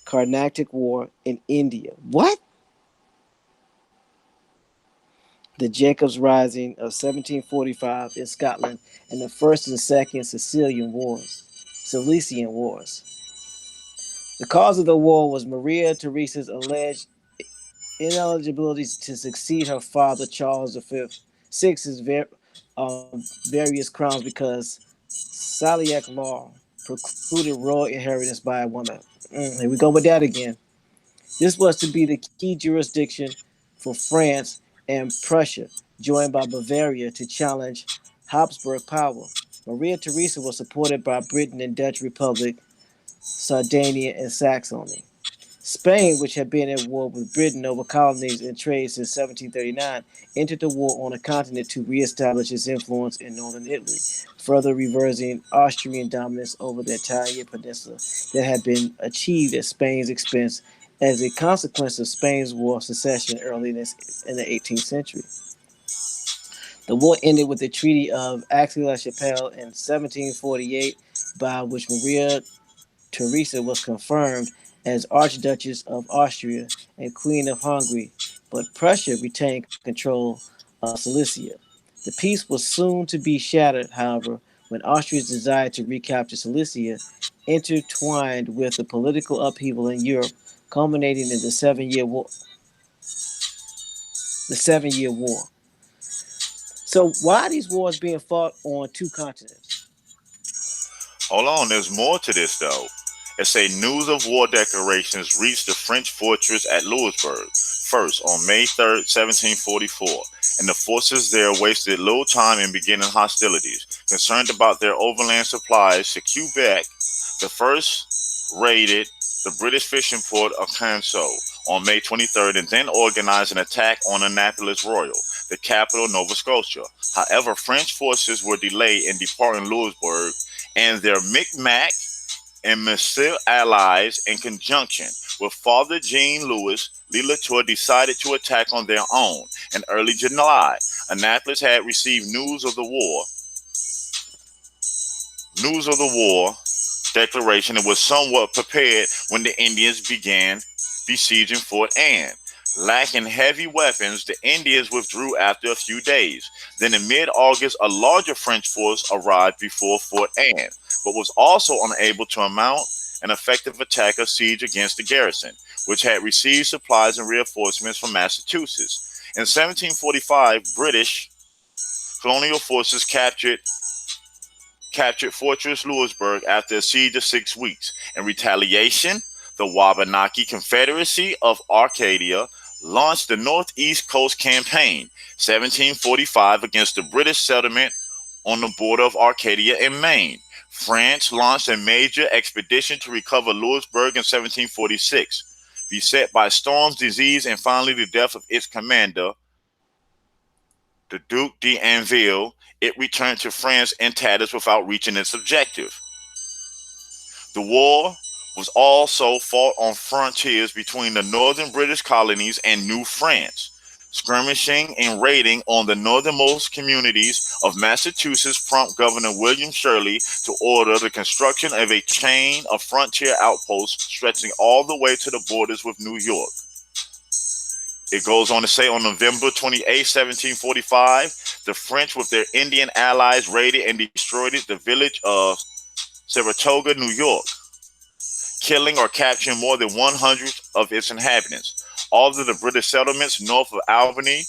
Carnatic War in India. What? The Jacob's Rising of 1745 in Scotland, and the First and Second Silesian Wars. The cause of the war was Maria Theresa's alleged ineligibility to succeed her father Charles VI's various crowns because Salic law precluded royal inheritance by a woman. Here we go with that again. This was to be the key jurisdiction for France and Prussia, joined by Bavaria to challenge Habsburg power. Maria Theresa was supported by Britain and Dutch Republic, Sardinia, and Saxony. Spain, which had been at war with Britain over colonies and trade since 1739, entered the war on the continent to reestablish its influence in northern Italy, further reversing Austrian dominance over the Italian peninsula that had been achieved at Spain's expense as a consequence of Spain's war of secession early in the 18th century. The war ended with the Treaty of Aix-la-Chapelle in 1748, by which Maria Theresa was confirmed as Archduchess of Austria and Queen of Hungary, but Prussia retained control of Silesia. The peace was soon to be shattered, however, when Austria's desire to recapture Silesia intertwined with the political upheaval in Europe, culminating in the 7-Year War. So why are these wars being fought on two continents? Hold on, there's more to this though. It say news of war declarations reached the French fortress at Louisbourg first on May 3rd, 1744, and the forces there wasted little time in beginning hostilities. Concerned about their overland supplies to Quebec, the first raided the British fishing port of Canso on May 23rd and then organized an attack on Annapolis Royal, the capital of Nova Scotia. However, French forces were delayed in departing Louisbourg, and their Micmac and Missile allies, in conjunction with Father Jean-Louis Latour, decided to attack on their own. In early July, Annapolis had received news of the war declaration and was somewhat prepared when the Indians began besieging Fort Anne. Lacking heavy weapons, the Indians withdrew after a few days. Then in mid-August, a larger French force arrived before Fort Anne, but was also unable to mount an effective attack or siege against the garrison, which had received supplies and reinforcements from Massachusetts. In 1745, British colonial forces captured Fortress Louisbourg after a siege of 6 weeks. In retaliation, the Wabanaki Confederacy of Arcadia launched the Northeast Coast Campaign, 1745, against the British settlement on the border of Arcadia and Maine. France launched a major expedition to recover Louisburg in 1746. Beset by storms, disease, and finally the death of its commander, the Duc d'Anville, it returned to France in tatters without reaching its objective. The war was also fought on frontiers between the northern British colonies and New France, skirmishing and raiding on the northernmost communities of Massachusetts prompt Governor William Shirley to order the construction of a chain of frontier outposts stretching all the way to the borders with New York. It goes on to say on November 28, 1745, the French with their Indian allies raided and destroyed the village of Saratoga, New York, killing or capturing more than 100 of its inhabitants. All of the British settlements north of Albany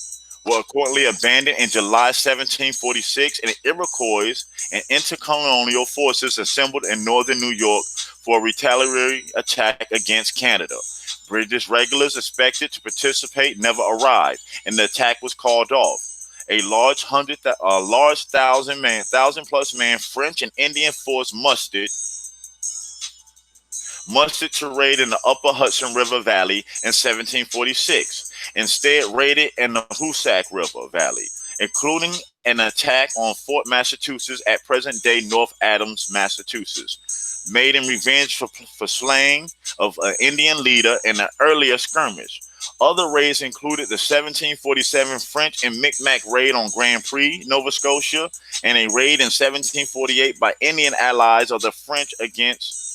were accordingly abandoned in July 1746, and the Iroquois and intercolonial forces assembled in northern New York for a retaliatory attack against Canada. British regulars expected to participate never arrived, and the attack was called off. A large 1,000+ man French and Indian force mustered to raid in the upper Hudson River Valley in 1746. Instead, raided in the Hoosac River Valley, including an attack on Fort Massachusetts at present-day North Adams, Massachusetts, made in revenge for slaying of an Indian leader in an earlier skirmish. Other raids included the 1747 French and Micmac raid on Grand Prix, Nova Scotia, and a raid in 1748 by Indian allies of the French against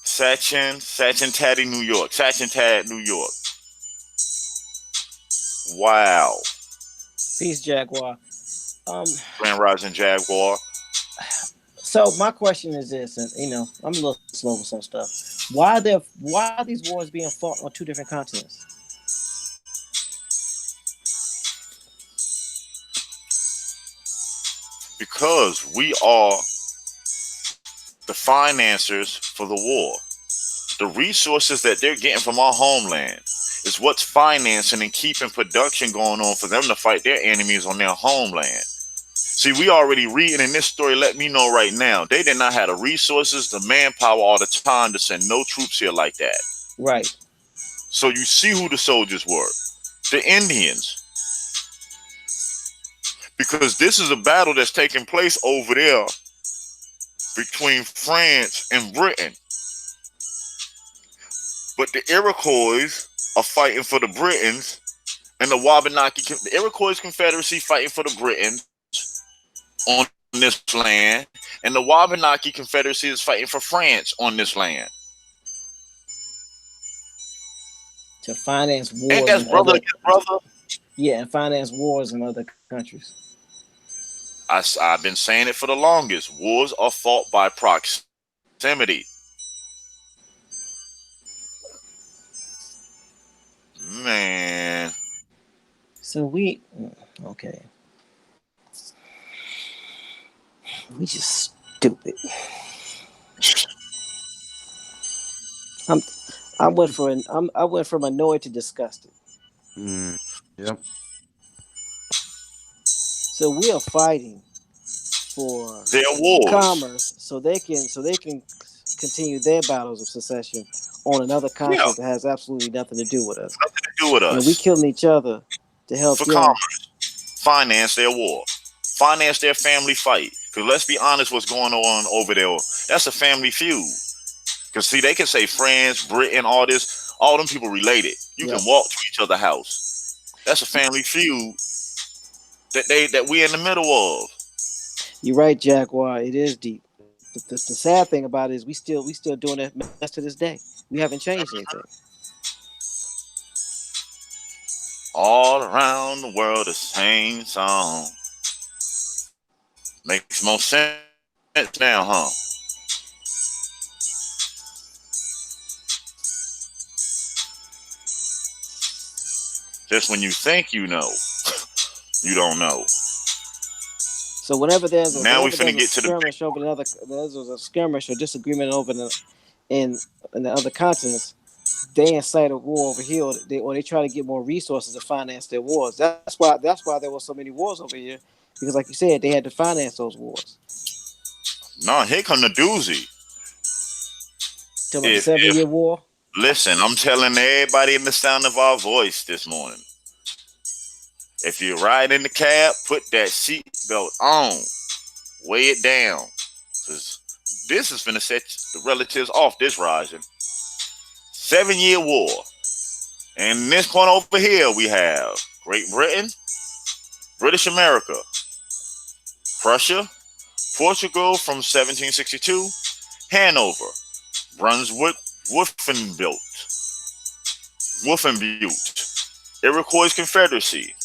Sachin-Taddy, New York. Sachin-Tad, New York. Wow. Peace, Jaguar. Grand Rising Jaguar. So my question is this, and I'm a little slow with some stuff. Why are these wars being fought on two different continents? Because we are the financiers for the war. The resources that they're getting from our homeland is what's financing and keeping production going on for them to fight their enemies on their homeland. See, we already reading in this story, let me know right now, they did not have the resources, the manpower, or the time to send no troops here like that. Right. So you see who the soldiers were. The Indians. Because this is a battle that's taking place over there between France and Britain. But the Iroquois are fighting for the Britons, and the Iroquois Confederacy fighting for the Britons on this land, and the Wabanaki Confederacy is fighting for France on this land. To finance wars. And that's brother against brother. Yeah, and finance wars in other countries. I've been saying it for the longest. Wars are fought by proximity. Man. So okay. We just stupid. I went from annoyed to disgusted. Yep. So we are fighting for their wars, commerce, so they can continue their battles of secession on another continent that has absolutely nothing to do with us. Nothing to do with us. And we killing each other to help for them commerce, finance their war, finance their family fight. Because let's be honest, what's going on over there? That's a family feud. Because see, they can say France, Britain, all them people related. You can walk to each other's house. That's a family feud that we in the middle of. You're right, Jaguar. It is deep. The sad thing about it is we still doing that mess to this day. We haven't changed anything. All around the world, the same song. Makes more sense now, huh? Just when you think you know, you don't know. So whenever Now we there's finna a get to the big skirmish over there's a skirmish or disagreement over in the other continents, they incite a war over here, or they try to get more resources to finance their wars. That's why there were so many wars over here, because like you said, they had to finance those wars. No, here come the doozy. Talking about the If 7 Year War. listen, I'm telling everybody in the sound of our voice this morning. If you're riding in the cab, put that seat belt on. Weigh it down. Cause this is finna set the relatives off this rising. 7 Year War. And in this corner over here, we have Great Britain, British America, Prussia, Portugal from 1762, Hanover, Brunswick, Wolfenbütt, Iroquois Confederacy,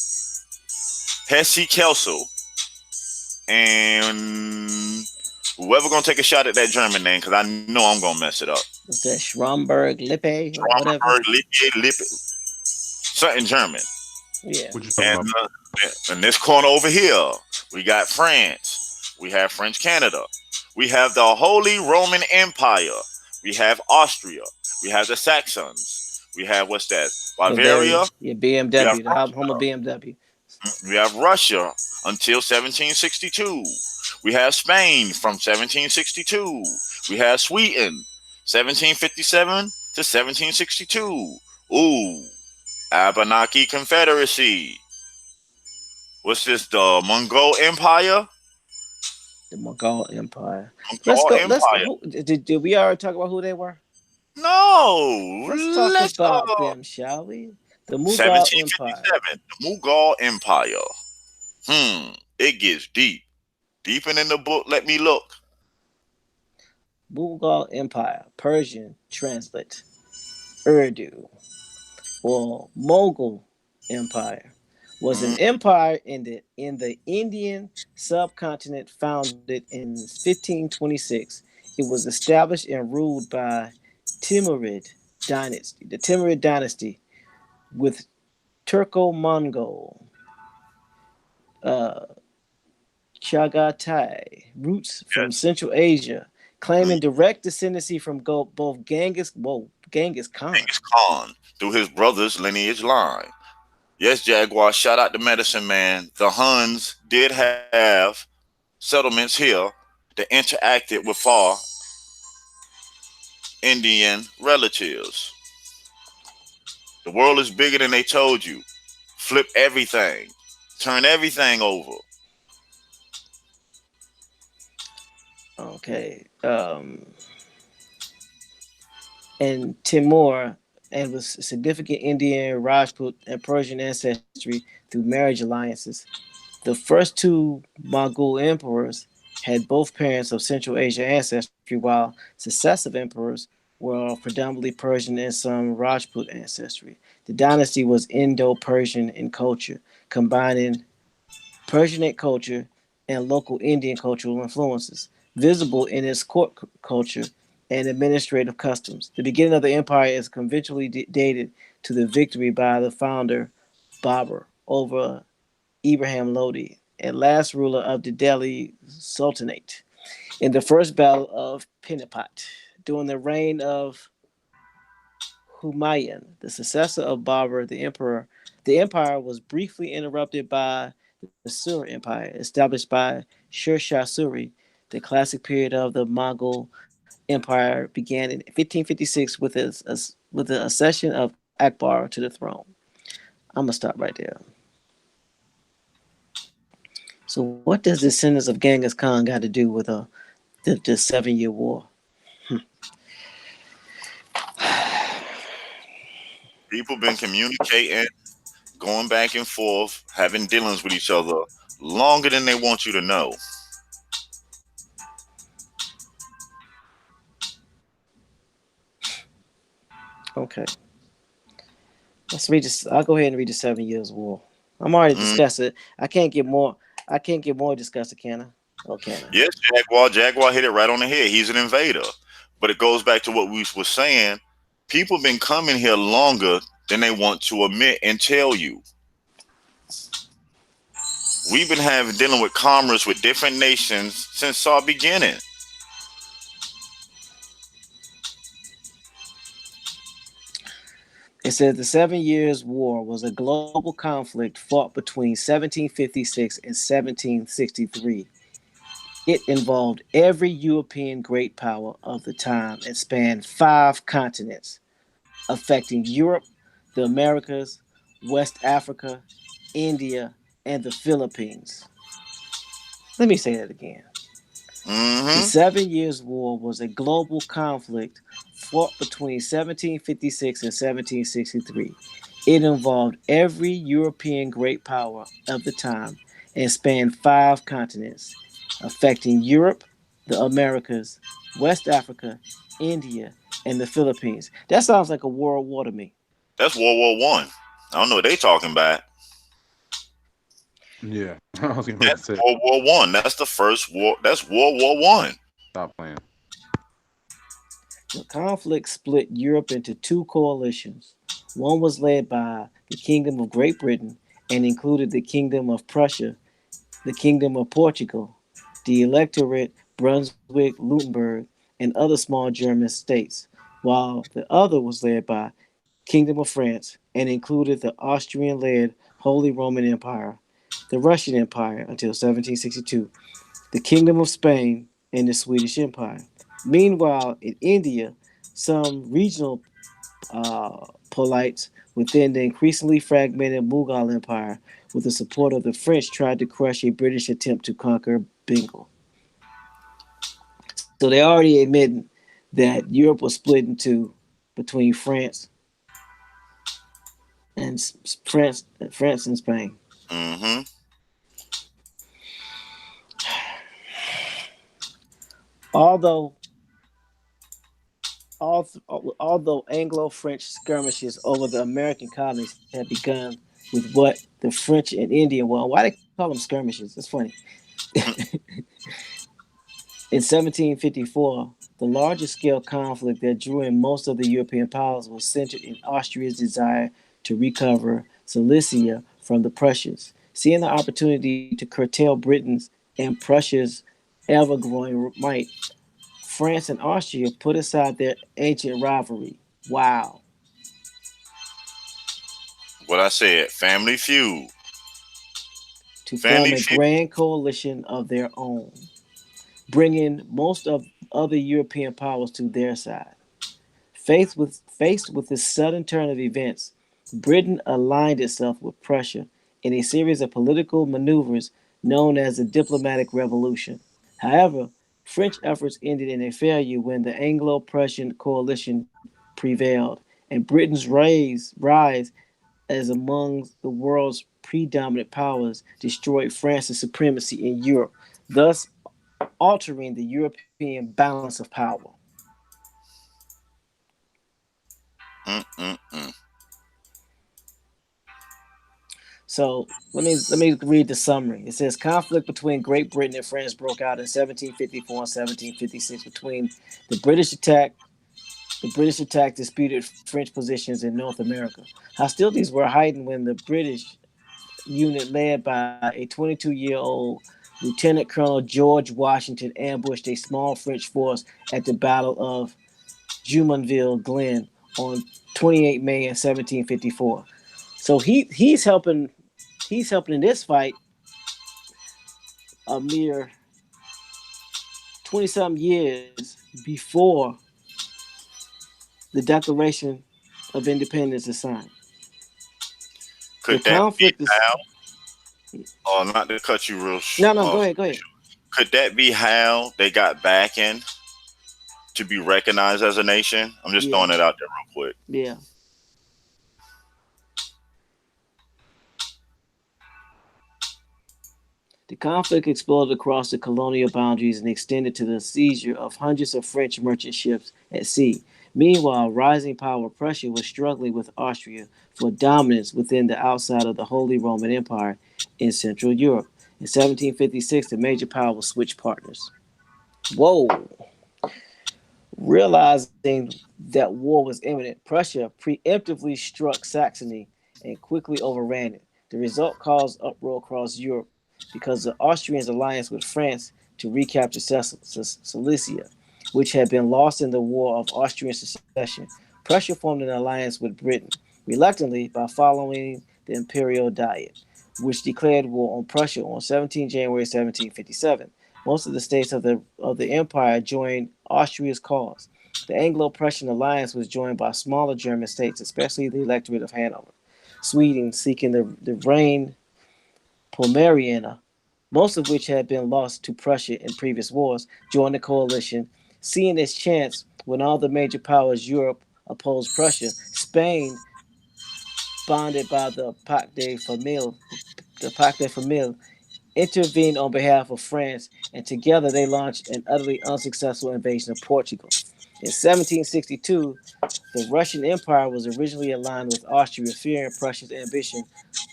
Hesse-Kassel, and whoever gonna take a shot at that German name, because I know I'm gonna mess it up. What's that? Schramberg, Lippe, or whatever. Lippe, something German. Yeah. What you talking And about? in this corner over here, we got France. We have French Canada. We have the Holy Roman Empire. We have Austria. We have the Saxons. We have what's that? Bavaria. Yeah, We have BMW, the home of BMW. We have Russia until 1762. We have Spain from 1762. We have Sweden 1757 to 1762. Ooh, Abenaki Confederacy. What's this? The Mongol Empire? The Mongol Empire. Mongol Let's go. Empire. Did we already talk about who they were? No, Let's talk about them, shall we? The Mughal Empire. 1757. The Mughal Empire. It gets deep. Deeper in the book, let me look. Mughal Empire, Persian translate, Urdu, or Mughal Empire, was an empire in the Indian subcontinent founded in 1526. It was established and ruled by Timurid dynasty, the Timurid dynasty, with Turco-Mongol, Chagatai roots from Central Asia, claiming direct descendancy from both Genghis Khan. Genghis Khan through his brother's lineage line. Yes, Jaguar, shout out to Medicine Man. The Huns did have settlements here that interacted with our Indian relatives. The world is bigger than they told you. Flip everything. Turn everything over. Okay. And Timur and was significant Indian, Rajput, and Persian ancestry through marriage alliances. The first two Mongol emperors had both parents of Central Asia ancestry, while successive emperors were of predominantly Persian and some Rajput ancestry. The dynasty was Indo-Persian in culture, combining Persianate culture and local Indian cultural influences, visible in its court culture and administrative customs. The beginning of the empire is conventionally dated to the victory by the founder Babur over Ibrahim Lodi, and last ruler of the Delhi Sultanate, in the first battle of Panipat. During the reign of Humayun, the successor of Babur, the empire was briefly interrupted by the Sur Empire, established by Sher Shah Suri. The classic period of the Mongol Empire began in 1556 with the accession of Akbar to the throne. I'm gonna stop right there. So, what does the descendants of Genghis Khan got to do with the 7 Year War? People been communicating, going back and forth, having dealings with each other longer than they want you to know. Okay. Let's read this. I'll go ahead and read the 7 Years War. I'm already discussed it. I can't get more discussed, can I? Oh, can I? Yes, Jaguar hit it right on the head. He's an invader. But it goes back to what we were saying. People been coming here longer than they want to admit and tell you. We've been dealing with commerce with different nations since our beginning. It says the 7 Years' War was a global conflict fought between 1756 and 1763. It involved every European great power of the time and spanned 5 continents, affecting Europe, the Americas, West Africa, India, and the Philippines. Let me say that again. The 7 Years' War was a global conflict fought between 1756 and 1763. It involved every European great power of the time and spanned 5 continents, affecting Europe, the Americas, West Africa, India, and the Philippines. That sounds like a world war to me. That's World War One. I don't know what they talking about. Yeah, I was gonna That's say. World War One. That's the first war. That's World War One. Stop playing. The conflict split Europe into 2 coalitions. One was led by the Kingdom of Great Britain and included the Kingdom of Prussia, the Kingdom of Portugal, the Electorate, Brunswick, Luxembourg, and other small German states, while the other was led by Kingdom of France and included the Austrian-led Holy Roman Empire, the Russian Empire until 1762, the Kingdom of Spain, and the Swedish Empire. Meanwhile, in India, some regional polites within the increasingly fragmented Mughal Empire, with the support of the French, tried to crush a British attempt to conquer Bengal. So they already admitted that Europe was split into between and France and Spain. Mm-hmm. Although although Anglo-French skirmishes over the American colonies had begun with what the French and Indian, well, why they call them skirmishes? It's funny. In 1754, the largest scale conflict that drew in most of the European powers was centered in Austria's desire to recover Silesia from the Prussians. Seeing the opportunity to curtail Britain's and Prussia's ever growing might, France and Austria put aside their ancient rivalry. Wow. What I said, Family Feud. To form Family a Feud. grand coalition of their own, bringing most of other European powers to their side. Faced with this sudden turn of events, Britain aligned itself with Prussia in a series of political maneuvers known as the Diplomatic Revolution. However, French efforts ended in a failure when the Anglo-Prussian coalition prevailed, and Britain's rise as among the world's predominant powers destroyed France's supremacy in Europe, thus altering the European balance of power. Mm-mm-mm. So let me read the summary. It says conflict between Great Britain and France broke out in 1754 and 1756 between the British attack. The British attack disputed French positions in North America. Hostilities were heightened when the British unit led by a 22-year-old Lieutenant Colonel George Washington ambushed a small French force at the Battle of Jumonville Glen on 28 May in 1754. So he's helping in this fight a mere 20 something years before the Declaration of Independence is signed. The Could that be conflict is how? Oh, not to cut you real no. Go ahead. Could that be how they got back in to be recognized as a nation? I'm just Yeah, throwing it out there real quick. yeah. The conflict exploded across the colonial boundaries and extended to the seizure of hundreds of French merchant ships at sea. Meanwhile, rising power Prussia was struggling with Austria for dominance within the outside of the Holy Roman Empire in Central Europe. In 1756, the major powers switched partners. Whoa! Realizing that war was imminent, Prussia preemptively struck Saxony and quickly overran it. The result caused uproar across Europe. because the Austrians' alliance with France to recapture Silesia, which had been lost in the War of Austrian Succession. Prussia formed an alliance with Britain, reluctantly by following the Imperial Diet, which declared war on Prussia on 17 January 1757. Most of the states of the empire joined Austria's cause. The Anglo-Prussian alliance was joined by smaller German states, especially the electorate of Hanover. Sweden, seeking the reign Pomerania, most of which had been lost to Prussia in previous wars, joined the coalition. Seeing its chance when all the major powers Europe opposed Prussia, Spain, bonded by the Pacte de Famille, intervened on behalf of France, and together they launched an utterly unsuccessful invasion of Portugal. In 1762, the Russian Empire was originally aligned with Austria, fearing Prussia's ambition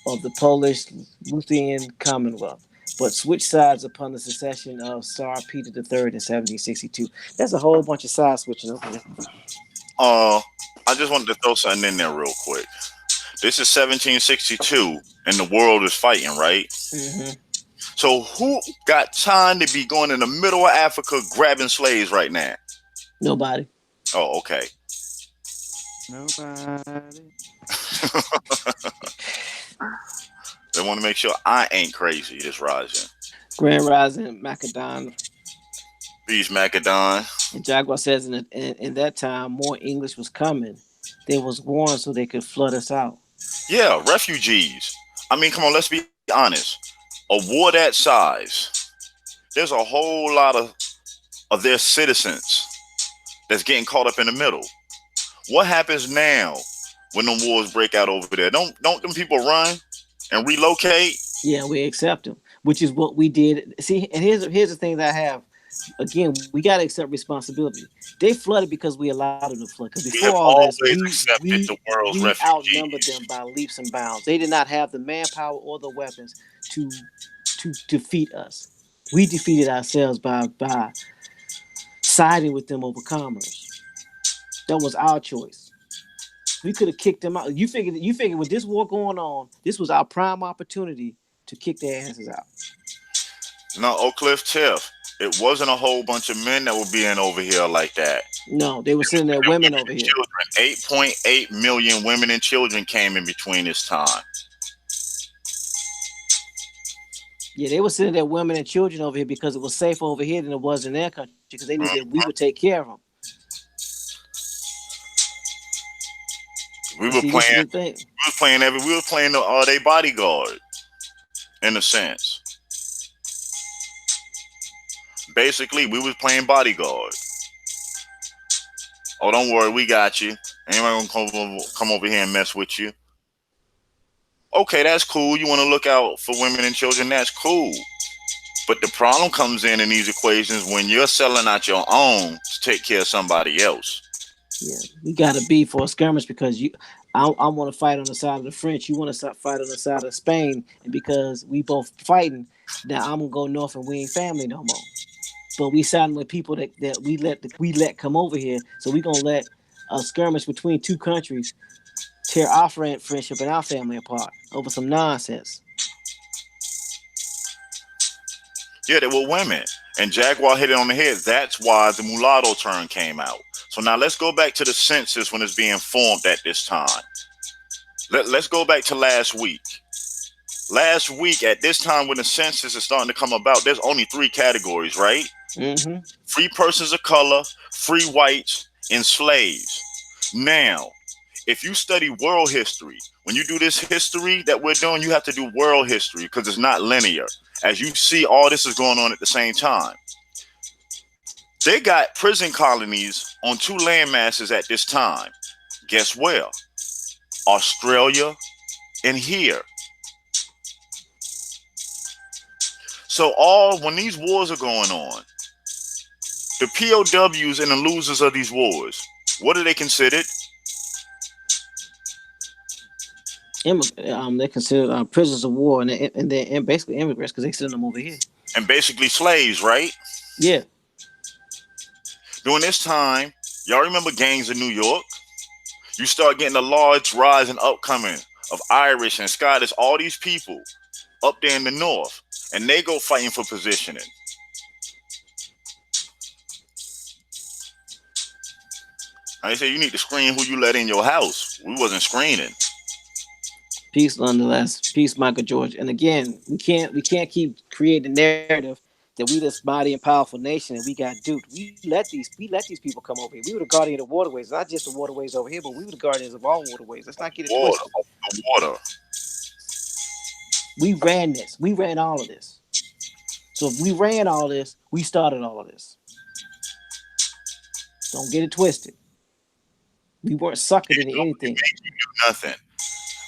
of the Polish-Lithuanian Commonwealth, but switched sides upon the secession of Tsar Peter III in 1762. That's a whole bunch of side switching over there. I just wanted to throw something in there real quick. This is 1762, and the world is fighting, right? Mm-hmm. So who got time to be going in the middle of Africa grabbing slaves right now? Nobody. Oh, okay. Nobody. They want to make sure I ain't crazy this rising. Grand Rising, Macedon. Peace, Macedon. And Jaguar says in that time, more English was coming. They was warned so they could flood us out. Yeah, refugees. I mean, come on, let's be honest. A war that size, there's a whole lot of their citizens that's getting caught up in the middle. What happens now when them wars break out over there? Don't them people run and relocate? Yeah, we accept them, which is what we did. See, and here's the thing that I have. Again, we got to accept responsibility. They flooded because we allowed them to flood. Because We before have all this, always accepted the world's we outnumbered refugees. them by leaps and bounds. They did not have the manpower or the weapons to defeat us. We defeated ourselves by siding with them over commerce. That was our choice. We could have kicked them out. You figured with this war going on, this was our prime opportunity to kick their asses out. No, Oak Cliff Tiff. It wasn't a whole bunch of men that were being over here like that. No, they were sending their women over here. 8.8 million women and children came in between this time. Yeah, they were sending their women and children over here because it was safer over here than it was in their country because they knew that we would take care of them. We were playing their bodyguard in a sense. Basically, we was playing bodyguard. Oh, don't worry, we got you. Ain't gonna come over here and mess with you. Okay, that's cool. You want to look out for women and children, that's cool. But the problem comes in these equations when you're selling out your own to take care of somebody else. Yeah, we gotta be for a skirmish because I want to fight on the side of the French. You want to fight on the side of Spain, and because we both fighting, now I'm gonna go north and we ain't family no more. But we siding with people that we let come over here, so we gonna let a skirmish between two countries tear our friendship and our family apart over some nonsense. Yeah, they were women, and Jaguar hit it on the head. That's why the mulatto term came out. So now let's go back to the census when it's being formed at this time. Let's go back to last week. Last week, at this time when the census is starting to come about, there's only 3 categories, right? Mm-hmm. Free persons of color, free whites, and slaves. Now, if you study world history, when you do this history that we're doing, you have to do world history because it's not linear. As you see, all this is going on at the same time. They got prison colonies on 2 land masses at this time. Guess where? Australia and here. So when these wars are going on, the POWs and the losers of these wars, what are they considered? They're considered prisoners of war, and they're basically immigrants because they send them over here. And basically slaves, right? Yeah. During this time, y'all remember gangs in New York? You start getting a large rise and upcoming of Irish and Scottish, all these people up there in the north. and they go fighting for positioning. I say you need to screen who you let in your house. We wasn't screening. Peace, nonetheless. Peace, Michael George. And again, we can't keep creating the narrative that we this mighty and powerful nation and we got duped. We let these people come over here. We were the guardian of the waterways, not just the waterways over here, but we were the guardians of all waterways. Let's not get it Water, twisted. the water. We ran this. We ran all of this. So if we ran all this, we started all of this. Don't get it twisted. We weren't suckered into anything. Nothing.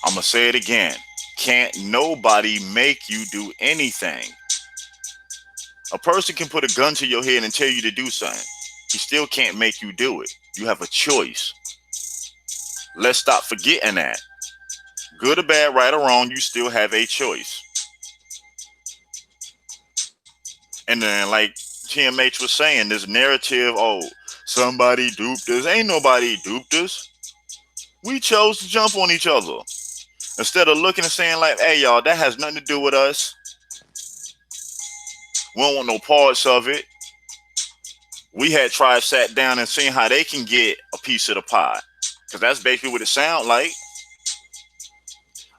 I'm gonna say it again. Can't nobody make you do anything. A person can put a gun to your head and tell you to do something. He still can't make you do it. You have a choice. Let's stop forgetting that. Good or bad, right or wrong, you still have a choice. And then, like TMH was saying, this narrative, oh, somebody duped us. Ain't nobody duped us. We chose to jump on each other. Instead of looking and saying like, hey, y'all, that has nothing to do with us. We don't want no parts of it. We had tribes sat down and seen how they can get a piece of the pie. Because that's basically what it sounds like.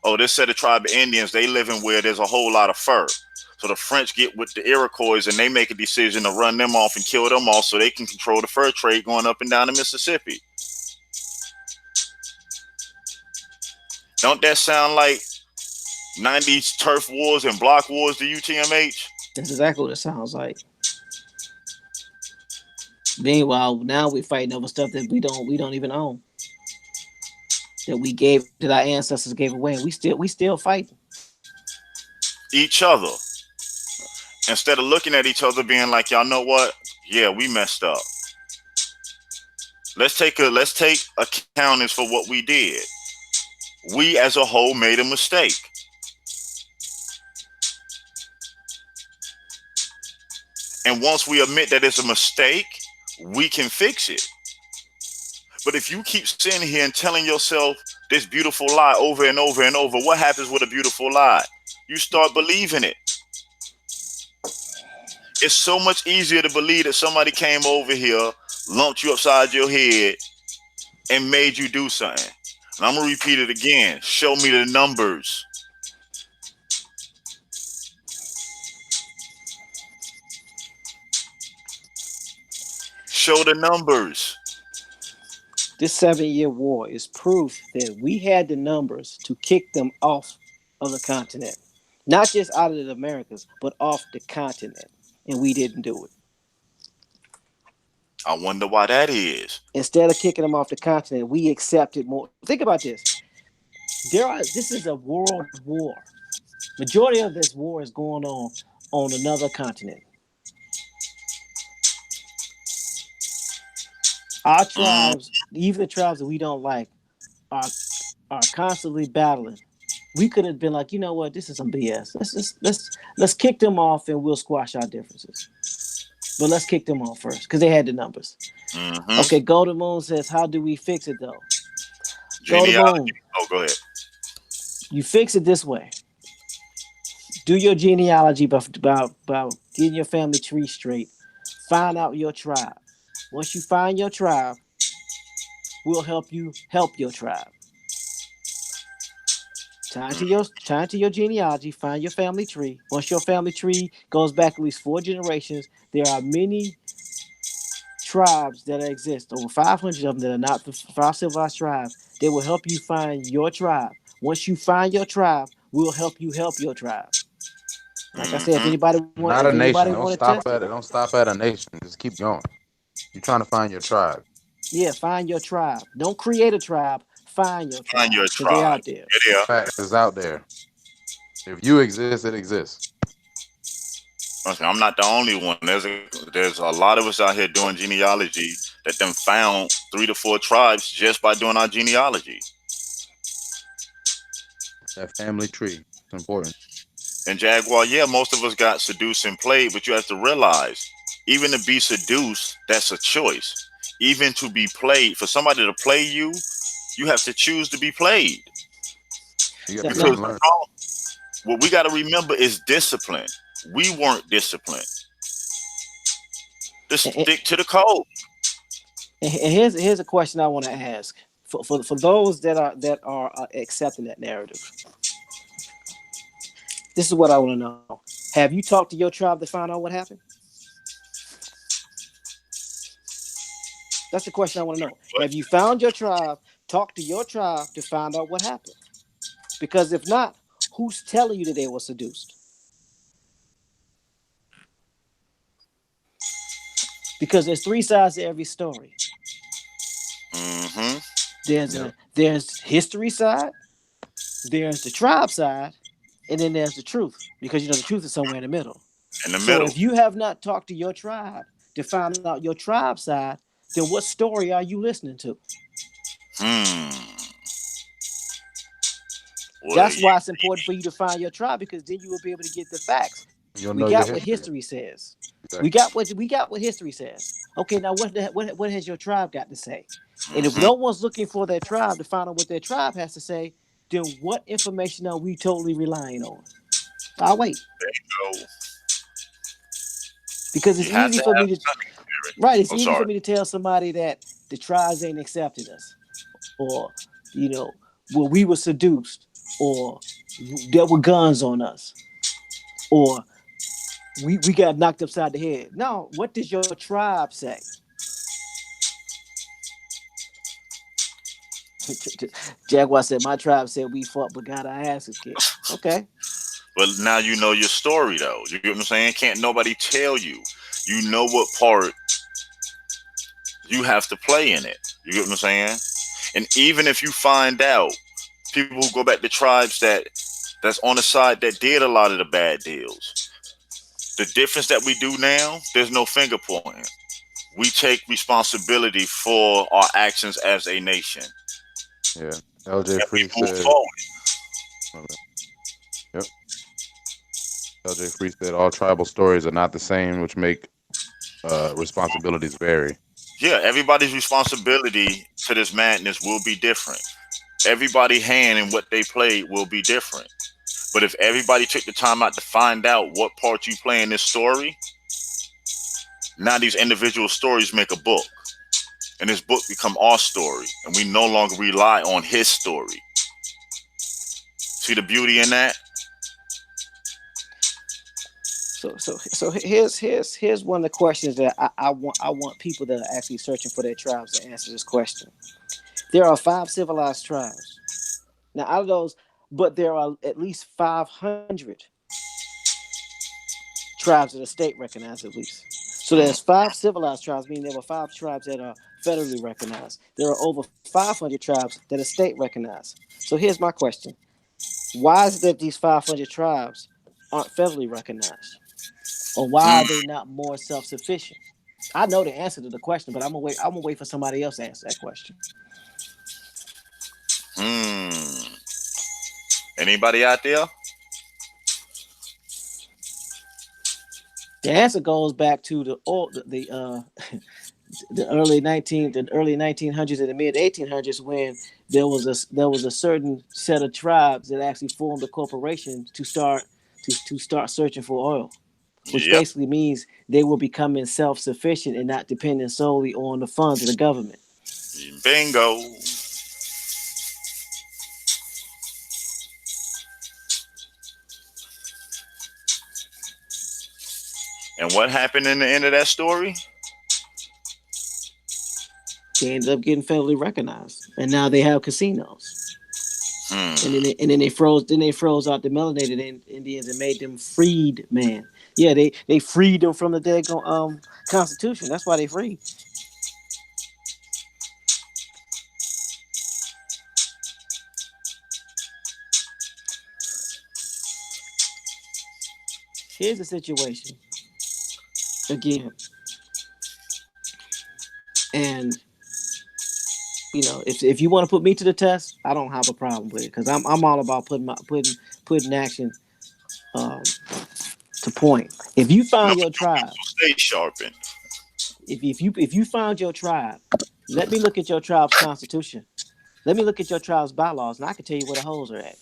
Oh, this set of tribe of Indians, they live in where there's a whole lot of fur. So the French get with the Iroquois and they make a decision to run them off and kill them off so they can control the fur trade going up and down the Mississippi. Don't that sound like 90s turf wars and block wars to UTMH? That's exactly what it sounds like. Meanwhile, now we're fighting over stuff that we don't even own. That our ancestors gave away, and we still fighting. Each other. Instead of looking at each other being like, y'all know what? Yeah, we messed up. Let's take accounting for what we did. We as a whole made a mistake. And once we admit that it's a mistake, we can fix it. But if you keep sitting here and telling yourself this beautiful lie over and over and over, what happens with a beautiful lie? You start believing it. It's so much easier to believe that somebody came over here, lumped you upside your head, and made you do something. And I'm going to repeat it again. Show me the numbers. Show the numbers. This 7-year war is proof that we had the numbers to kick them off of the continent. Not just out of the Americas, but off the continent. And we didn't do it. I wonder why that is. Instead of kicking them off the continent, we accepted more. Think about this. This is a world war. Majority of this war is going on another continent. Our tribes, even the tribes that we don't like, are constantly battling. We could have been like, you know what, this is some BS. Let's kick them off and we'll squash our differences. But let's kick them off first because they had the numbers. Mm-hmm. Okay, Golden Moon says, how do we fix it though? Golden Moon. Oh, go ahead. You fix it this way. Do your genealogy about getting your family tree straight. Find out your tribe. Once you find your tribe, we'll help you help your tribe. Tie to your genealogy, find your family tree. Once your family tree goes back at least 4 generations, there are many tribes that exist, over 500 of them that are not the 5 civilized tribes. They will help you find your tribe. Once you find your tribe, we'll help you help your tribe. Like I said, if anybody not a nation, don't stop at a nation. Just keep going. You're trying to find your tribe. Yeah, find your tribe. Don't create a tribe. Find your tribe. Find your Because they're out there. Yeah. Fact is out there. If you exist, it exists. I'm not the only one. There's a lot of us out here doing genealogy that then found 3 to 4 tribes just by doing our genealogy. That family tree. It's important. And Jaguar, yeah, most of us got seduced and played, but you have to realize, even to be seduced, that's a choice. Even to be played, for somebody to play you, you have to choose to be played. You got because what we got to remember is discipline. we weren't disciplined. Just stick to the code. And here's a question I want to ask for those that are accepting that narrative. This is what I want to know. Have you talked to your tribe to find out what happened? That's the question I want to know. Have you found your tribe, talked to your tribe to find out what happened? Because if not, who's telling you that they were seduced? Because there's three sides to every story. There's history side, there's the tribe side, and then there's the truth. Because the truth is somewhere in the middle. So if you have not talked to your tribe to find out your tribe side, then what story are you listening to? Well, that's why it's important for you to find your tribe, because then you will be able to get the facts. We got what history says. Exactly. We got what history says. Okay, now what has your tribe got to say? And if no one's looking for their tribe to find out what their tribe has to say, then what information are we totally relying on? I'll wait. There you go. Because it's easy for me to It's easy for me to tell somebody that the tribes ain't accepted us, or well, we were seduced, or there were guns on us, or we got knocked upside the head. No, what does your tribe say? Jaguar said, my tribe said we fought but got our asses kicked. Okay. But now you know your story, though. You get what I'm saying? Can't nobody tell you. You know what part you have to play in it. You get what I'm saying? And even if you find out, people who go back to tribes that's on the side that did a lot of the bad deals, the difference that we do now, there's no finger pointing. We take responsibility for our actions as a nation. Yeah. LJ Free said. Yep. LJ Free said all tribal stories are not the same, which make responsibilities vary. Yeah, everybody's responsibility to this madness will be different. Everybody's hand in what they played will be different. But if everybody took the time out to find out what part you play in this story, now these individual stories make a book. And this book become our story. And we no longer rely on his story. See the beauty in that? So here's one of the questions that I want people that are actually searching for their tribes to answer this question. There are 5 civilized tribes. Now, out of those, but there are at least 500 tribes that are state recognized, at least. So there's 5 civilized tribes, meaning there were 5 tribes that are federally recognized. There are over 500 tribes that are state recognized. So here's my question. Why is it that these 500 tribes aren't federally recognized? Or why are they not more self-sufficient? I know the answer to the question, but I'm gonna wait for somebody else to answer that question. Anybody out there? The answer goes back to the early 1900s and the mid 1800s, when there was a certain set of tribes that actually formed a corporation to start searching for oil, which basically means they were becoming self-sufficient and not dependent solely on the funds of the government. Bingo. And what happened in the end of that story? They ended up getting federally recognized, and now they have casinos. And then they froze out the melanated Indians and made them freed man. Yeah, they freed them from the daggone Constitution. That's why they free. Here's the situation. Again. And if you want to put me to the test, I don't have a problem with it, because I'm all about putting action to point. If you found your tribe, stay sharpened. If you found your tribe, let me look at your tribe's constitution. Let me look at your tribe's bylaws, and I can tell you where the holes are at.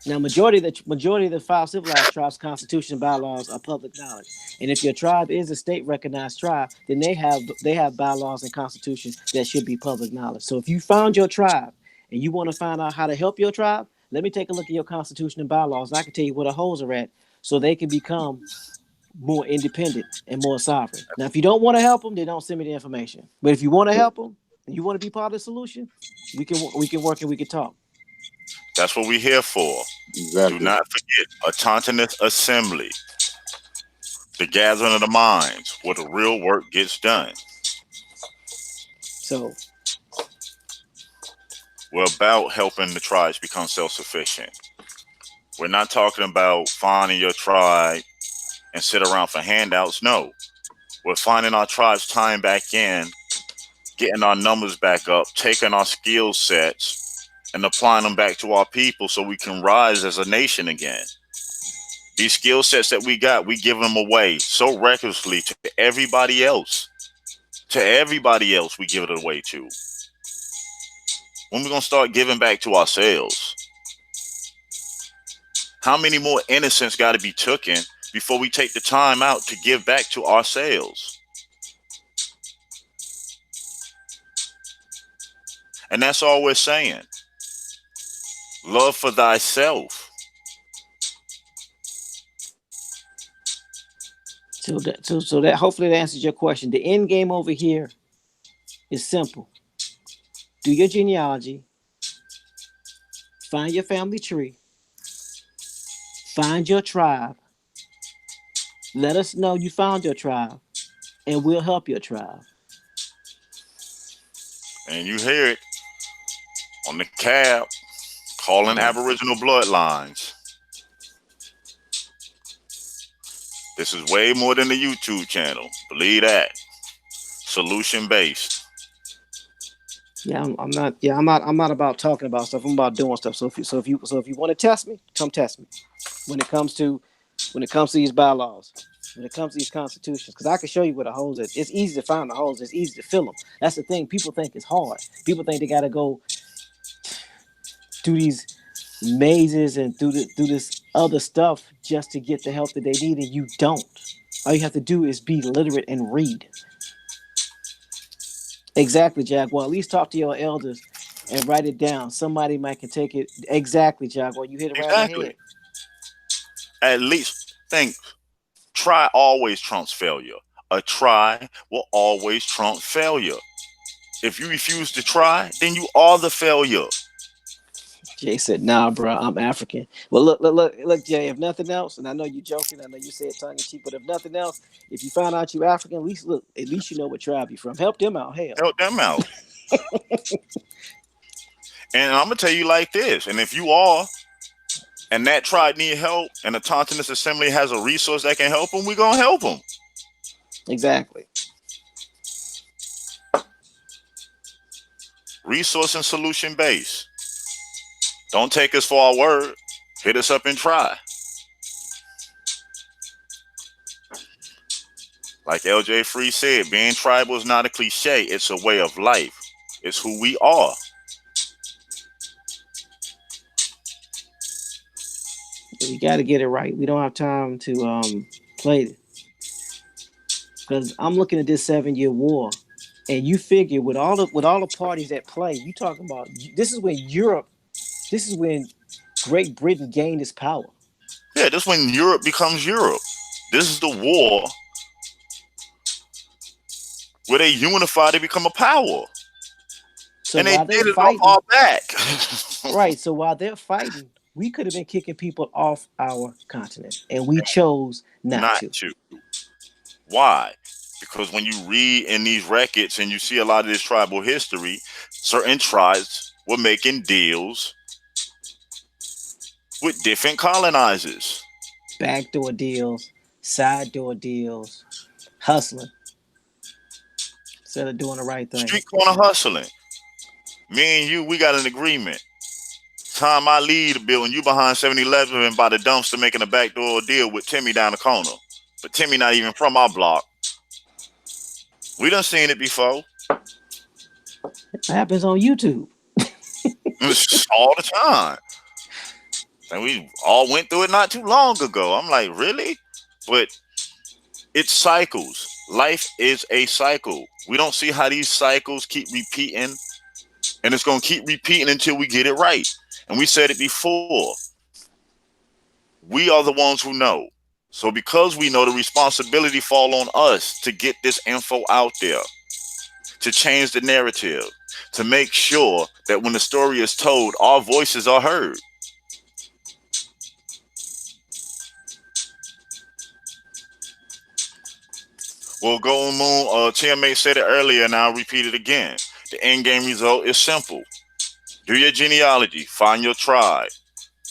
Now, majority of the 5 civilized tribes' constitution and bylaws are public knowledge. And if your tribe is a state recognized tribe, then they have bylaws and constitution that should be public knowledge. So if you found your tribe and you want to find out how to help your tribe, let me take a look at your constitution and bylaws, and I can tell you where the holes are at, so they can become more independent and more sovereign. Now, if you don't want to help them, then don't send me the information. But if you want to help them and you want to be part of the solution, we can work and we can talk. That's what we're here for. Exactly. Do not forget autonomous assembly, the gathering of the minds, where the real work gets done. So we're about helping the tribes become self-sufficient. We're not talking about finding your tribe and sit around for handouts. No, we're finding our tribes time back in, getting our numbers back up, taking our skill sets and applying them back to our people so we can rise as a nation again. These skill sets that we got, we give them away so recklessly to everybody else. To everybody else, we give it away to. When we gonna start giving back to ourselves? How many more innocents got to be taken before we take the time out to give back to ourselves? And that's all we're saying. Love for thyself. So that hopefully that answers your question. The end game over here is simple. Do your genealogy, find your family tree, find your tribe, let us know you found your tribe, and we'll help your tribe. And you hear it on the C.A.B, calling Aboriginal bloodlines. This is way more than a YouTube channel. Believe that. Solution based. Yeah, I'm not about talking about stuff. I'm about doing stuff. So if you want to test me, come test me. When it comes to these bylaws, when it comes to these constitutions, because I can show you where the holes is. It's easy to find the holes. It's easy to fill them. That's the thing. People think it's hard. People think they got to go through these mazes and through this other stuff just to get the help that they need, and you don't. All you have to do is be literate and read. Exactly, Jaguar. At least talk to your elders and write it down. Somebody might can take it. Exactly, Jaguar. You hit it right on the head. At least think. Try always trumps failure. A try will always trump failure. If you refuse to try, then you are the failure. Jay said, "Nah, bro, I'm African." Well, look, Jay. If nothing else, and I know you're joking, I know you said tongue in cheek, but if nothing else, if you find out you're African, at least you know what tribe you're from. Help them out. Hell, help them out. And I'm gonna tell you like this: and if you are, and that tribe need help, and the Autonomous Assembly has a resource that can help them, we're gonna help them. Exactly. Resource and solution based. Don't take us for our word. Hit us up and try. Like LJ Free said, being tribal is not a cliche. It's a way of life. It's who we are. We got to get it right. We don't have time to play it. Because I'm looking at this 7-year war, and you figure with all the parties at play, you talking about this is when Great Britain gained its power. Yeah, this is when Europe becomes Europe. This is the war where they unify to become a power. So and they while did they're it fighting, off our back. Right. So while they're fighting, we could have been kicking people off our continent, and we chose not to. Why? Because when you read in these records and you see a lot of this tribal history, certain tribes were making deals with different colonizers. Backdoor deals, side door deals, hustling instead of doing the right thing. Street corner hustling. Me and you, we got an agreement. Time I leave the building, you behind 7-Eleven and by the dumpster making a backdoor deal with Timmy down the corner. But Timmy not even from our block. We done seen it before. It happens on YouTube. All the time. And we all went through it not too long ago. I'm like, really? But it cycles. Life is a cycle. We don't see how these cycles keep repeating, and it's going to keep repeating until we get it right. And we said it before. We are the ones who know. So because we know, the responsibility fall on us to get this info out there, to change the narrative, to make sure that when the story is told, our voices are heard. Well, Golden Moon, TMA said it earlier, and I'll repeat it again. The end game result is simple. Do your genealogy, find your tribe,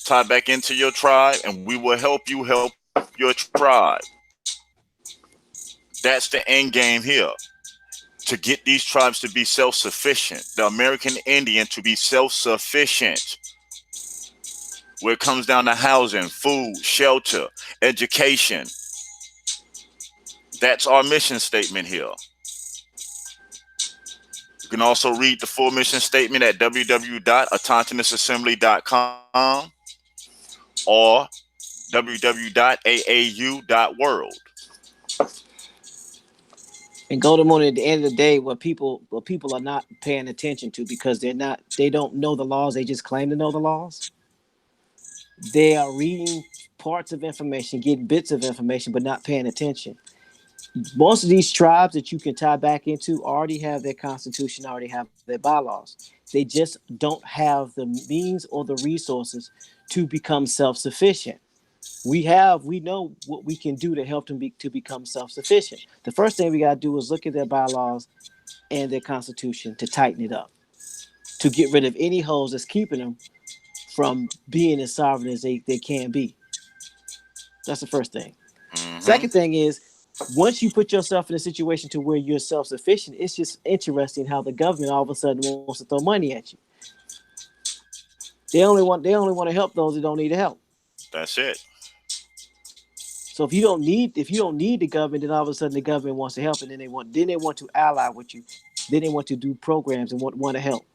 tie back into your tribe, and we will help you help your tribe. That's the end game here. To get these tribes to be self-sufficient, the American Indian to be self-sufficient, where it comes down to housing, food, shelter, education. That's our mission statement here. You can also read the full mission statement at www.autonomousassembly.com or www.aau.world. And Golden Moon, at the end of the day, what people are not paying attention to, because they don't know the laws, they just claim to know the laws. They are reading parts of information, getting bits of information, but not paying attention. Most of these tribes that you can tie back into already have their constitution, already have their bylaws. They just don't have the means or the resources to become self-sufficient. We know what we can do to help them to become self-sufficient. The first thing we got to do is look at their bylaws and their constitution to tighten it up, to get rid of any holes that's keeping them from being as sovereign as they can be. That's the first thing. Mm-hmm. Second thing is, once you put yourself in a situation to where you're self-sufficient, it's just interesting how the government all of a sudden wants to throw money at you. They only want to help those that don't need help. That's it. So if you don't need the government, then all of a sudden the government wants to help, and then they want to ally with you. Then they want to do programs and want to help.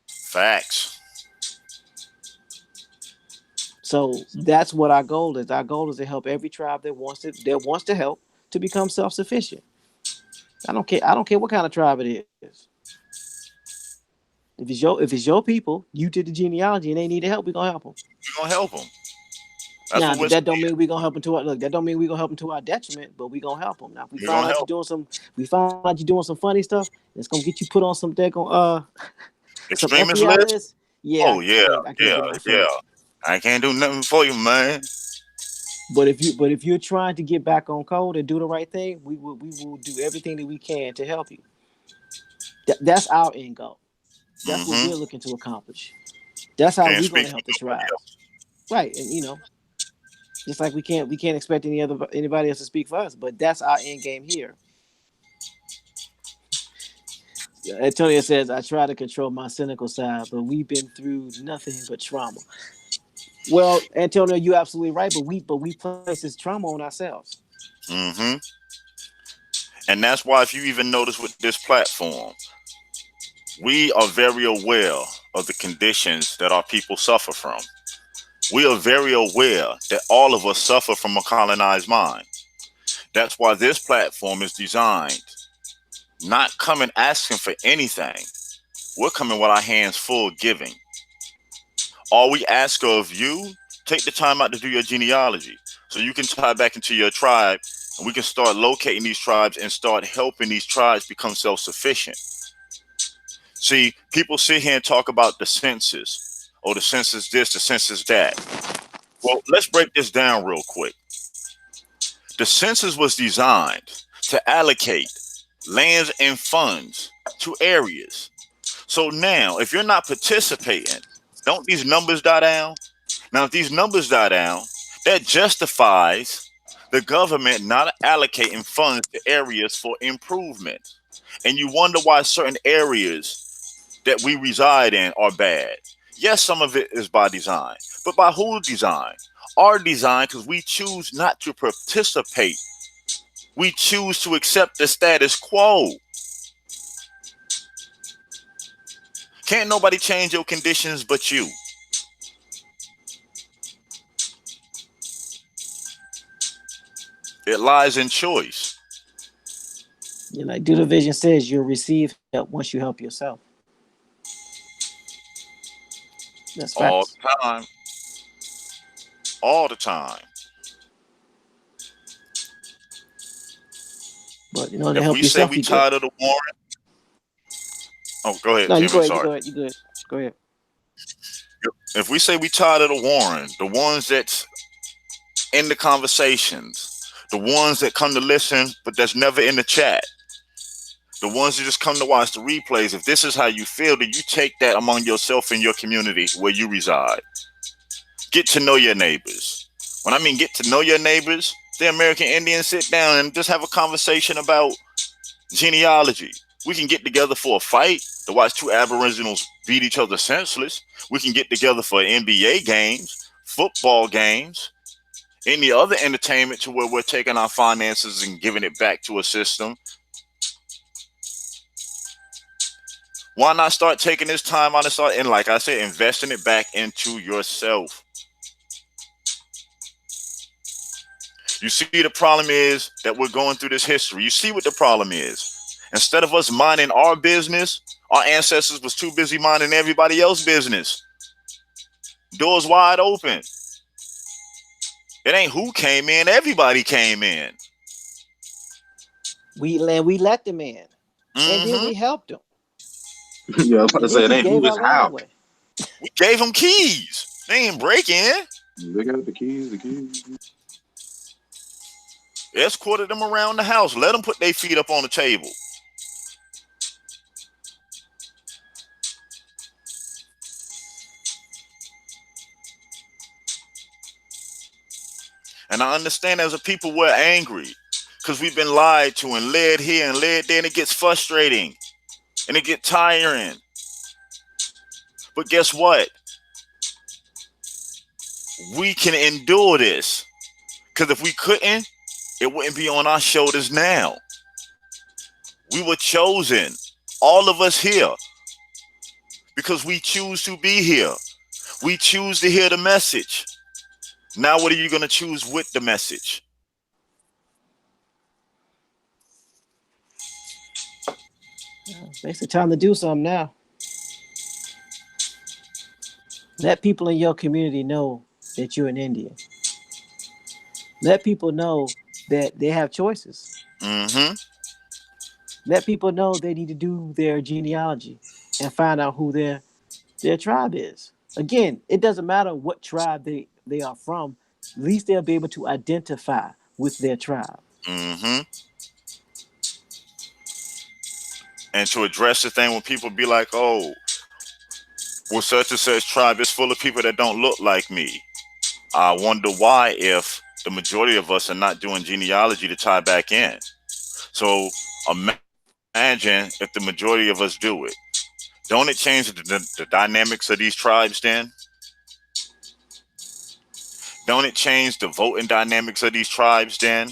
Facts. So that's what our goal is. Our goal is to help every tribe that wants to help to become self-sufficient. I don't care what kind of tribe it is. If it's your people, you did the genealogy and they need help, we're gonna help them. We're gonna help them. Now that don't mean we're gonna help them that don't mean we're gonna help them to our detriment, but we're gonna help them. Now if we find out you're doing some funny stuff, it's gonna get you put on some some extremist FBI list. Yeah. Oh yeah, I can't get my friends. I can't do nothing for you, man. But if you're trying to get back on code and do the right thing, we will do everything that we can to help you. That's our end goal. That's what we're looking to accomplish. That's how we're going to help the tribe. Right, and just like we can't expect anybody else to speak for us, but that's our end game here. Antonio says, I try to control my cynical side, but we've been through nothing but trauma. Well, Antonio, you're absolutely right, but we place this trauma on ourselves. Mm-hmm. And that's why, if you even notice with this platform, we are very aware of the conditions that our people suffer from. We are very aware that all of us suffer from a colonized mind. That's why this platform is designed, not coming asking for anything. We're coming with our hands full giving. All we ask of you, take the time out to do your genealogy so you can tie back into your tribe, and we can start locating these tribes and start helping these tribes become self-sufficient. See, people sit here and talk about the census, or the census this, the census that. Well, let's break this down real quick. The census was designed to allocate lands and funds to areas. So now, if you're not participating, don't these numbers die down? Now, if these numbers die down, that justifies the government not allocating funds to areas for improvement. And you wonder why certain areas that we reside in are bad. Yes, some of it is by design, but by whose design? Our design, because we choose not to participate. We choose to accept the status quo. Can't nobody change your conditions but you. It lies in choice. You know, like Do the Vision says, you'll receive help once you help yourself. That's All facts. the time. All the time. But you know, to If help we say yourself, we you get. tired of the warring, oh, go ahead, No, you go Jimmy. ahead. You Sorry. go ahead. You good. Go ahead. If we say we tired of the warring, the ones that's in the conversations, the ones that come to listen but that's never in the chat, the ones that just come to watch the replays, if this is how you feel, then you take that among yourself and your community where you reside. Get to know your neighbors. When I mean get to know your neighbors, the American Indians, sit down and just have a conversation about genealogy. We can get together for a fight to watch two Aboriginals beat each other senseless. We can get together for NBA games, football games, any other entertainment to where we're taking our finances and giving it back to a system. Why not start taking this time out and start, and like I said, investing it back into yourself? You see, the problem is that we're going through this history. You see what the problem is. Instead of us minding our business, our ancestors was too busy minding everybody else's business. Doors wide open. It ain't who came in, everybody came in. We let them in, and then we helped them. Yeah, I was about to say it We ain't gave who, our it's land how. away. We gave them keys. They ain't break in. They got the keys, the keys. Escorted them around the house. Let them put their feet up on the table. And I understand as a people we're angry because we've been lied to and led here and led there, and it gets frustrating and it gets tiring. But guess what? We can endure this, because if we couldn't, it wouldn't be on our shoulders now. We were chosen, all of us here, because we choose to be here. We choose to hear the message. Now what are you going to choose with the message? It's basically time to do something now. Let people in your community know that you're an Indian. Let people know that they have choices. Mm-hmm. Let people know they need to do their genealogy and find out who their tribe is. Again, it doesn't matter what tribe they are from. At least they'll be able to identify with their tribe. Mm-hmm. And to address the thing when people be like, oh, well, such and such tribe is full of people that don't look like me. I wonder why, if the majority of us are not doing genealogy to tie back in. So imagine if the majority of us do it. Don't it change the dynamics of these tribes then? Don't it change the voting dynamics of these tribes then?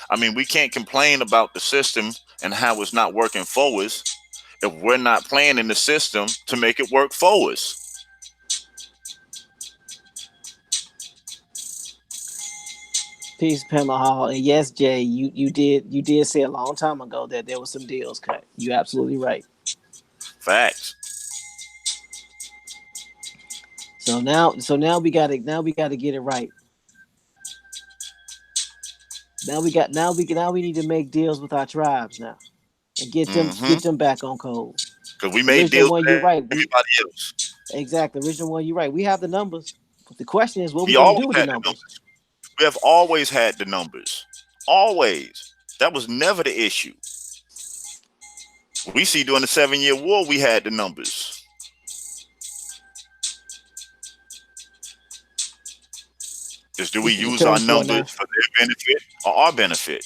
I mean, we can't complain about the system and how it's not working for us if we're not playing in the system to make it work for us. Peace, Pamela Hall, and yes, Jay, you did say a long time ago that there was some deals cut. You're absolutely right. Facts. So now we gotta get it right. Now we need to make deals with our tribes now and get them back on code. Because we The made original deals one, with you're right. everybody else. Exactly, the original one, you're right. We have the numbers, but the question is, what we We gonna always do with the had the numbers? numbers. We have always had the numbers. Always. That was never the issue. We see during the 7-year war, we had the numbers. Just do we This is a use our turning point now. numbers for their benefit or our benefit?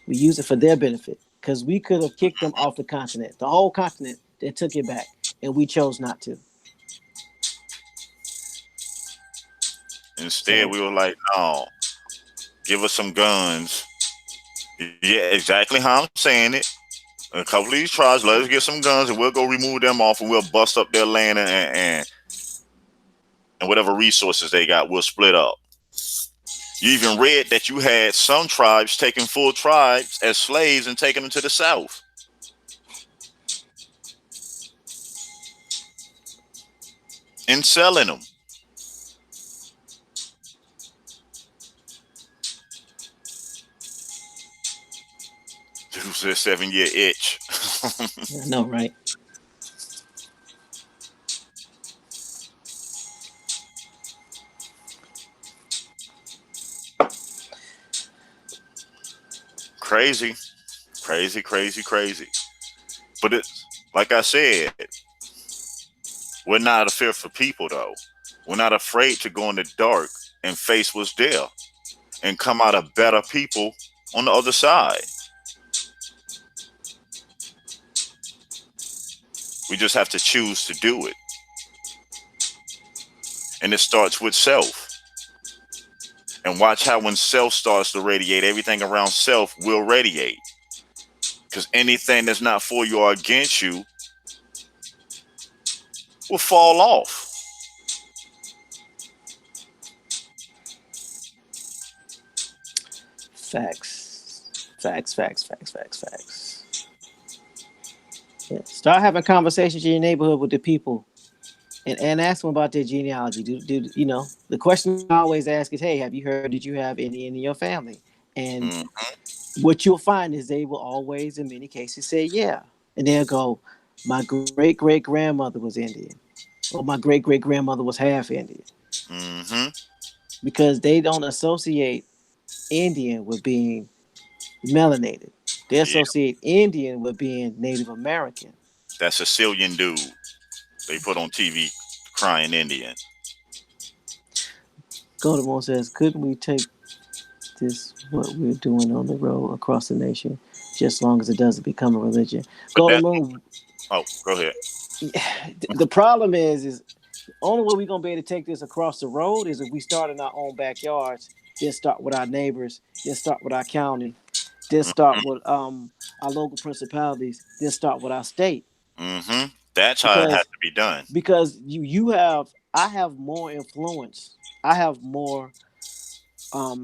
We use it for their benefit because we could have kicked them off the continent, the whole continent. They took it back, and we chose not to. Instead, So we were like, no, give us some guns. Yeah, exactly how I'm saying it. A couple of these tribes, let us get some guns and we'll go remove them off and we'll bust up their land and whatever resources they got, we'll split up. You even read that you had some tribes taking full tribes as slaves and taking them to the South and selling them. This was a 7-year itch. I know, right? Crazy, crazy, crazy, crazy. But it's like I said, we're not a fearful people though. We're not afraid to go in the dark and face what's there and come out a better people on the other side. We just have to choose to do it. And it starts with self. And watch how when self starts to radiate, everything around self will radiate. Because anything that's not for you or against you will fall off. Facts. Yeah. Start having conversations in your neighborhood with the people, and ask them about their genealogy. Do you know the question I always ask is, hey, have you heard? Did you have any in your family? And Mm, what you'll find is they will always, in many cases, say yeah, and they'll go, my great great grandmother was Indian, or my great great grandmother was half Indian, mm-hmm. because they don't associate Indian with being melanated. They Yeah, associate Indian with being Native American. that Sicilian dude they put on TV crying Indian. Godemon says, couldn't we take this what we're doing on the road across the nation, just as long as it doesn't become a religion? But Golden that, Moon, oh, go ahead. the problem is only way we're gonna be able to take this across the road is if we start in our own backyards, then start with our neighbors, then start with our county, then start with our local principalities, then start with our state. Mm-hmm. That's how it has Because to be done. you have I have more influence. I have more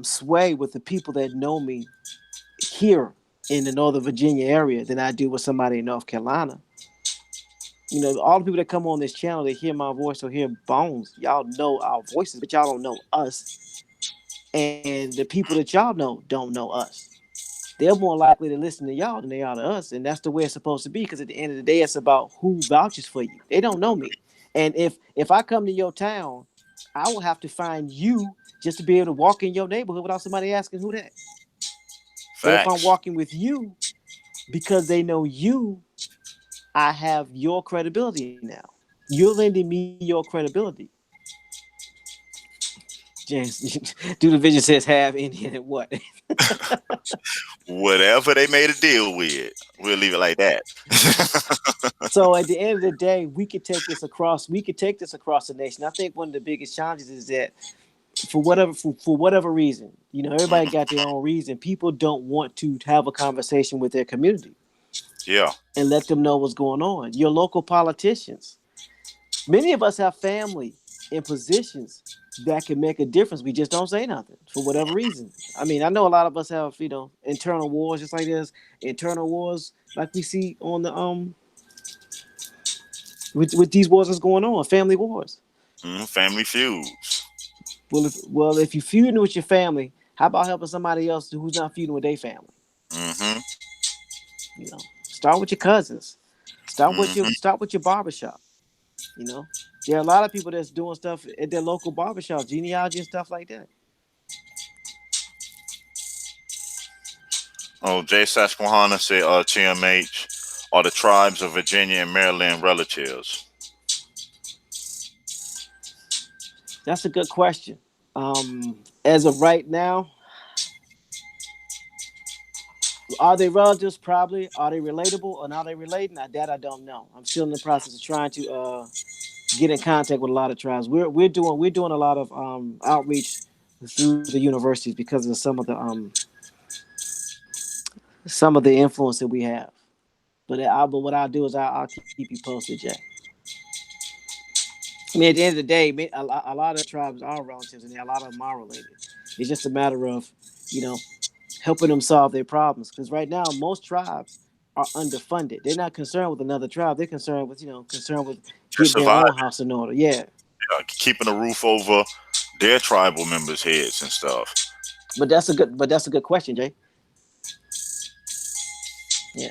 sway with the people that know me here in the Northern Virginia area than I do with somebody in North Carolina. You know, all the people that come on this channel, they hear my voice or hear Bones. Y'all know our voices, but y'all don't know us. And the people that y'all know don't know us. They're more likely to listen to y'all than they are to us. And that's the way it's supposed to be, because at the end of the day, it's about who vouches for you. They don't know me. And if I come to your town, I will have to find you just to be able to walk in your neighborhood without somebody asking who that. But if I'm Facts. walking with you because they know you, I have your credibility now. You're lending me your credibility. James, do the vision says have Indian and what? Whatever they made a deal with, we'll leave it like that. So at the end of the day, we could take this across. We could take this across the nation. I think one of the biggest challenges is that for whatever reason, you know, everybody got their own reason. People don't want to have a conversation with their community Yeah. and let them know what's going on. Your local politicians. Many of us have family in positions that can make a difference. We just don't say nothing for whatever reason. I mean, I know a lot of us have, you know, internal wars just like this, internal wars like we see on the with these wars that's going on, family wars. Family feuds. If you're feuding with your family, how about helping somebody else who's not feuding with their family? Mm-hmm. You know, start with your cousins. Mm-hmm. Start with your barbershop. You know, there are a lot of people that's doing stuff at their local barbershop, genealogy and stuff like that. Oh, Jay Susquehanna said, TMH are the tribes of Virginia and Maryland relatives. That's a good question. As of right now, are they relatives? Probably. Are they relatable and are they relating? That I don't know. I'm still in the process of trying to get in contact with a lot of tribes. We're doing a lot of outreach through the universities because of some of the influence that we have. But what I'll do is I'll keep you posted, Jay. I mean, at the end of the day, a lot of tribes are relatives, and a lot of them are related. It's just a matter of, you know, helping them solve their problems. Because right now, most tribes are underfunded. They're not concerned with another tribe. They're concerned with, concerned with Just getting their survive, own house in order. Yeah, keeping a roof over their tribal members' heads and stuff. but that's a good question, Jay. Yeah,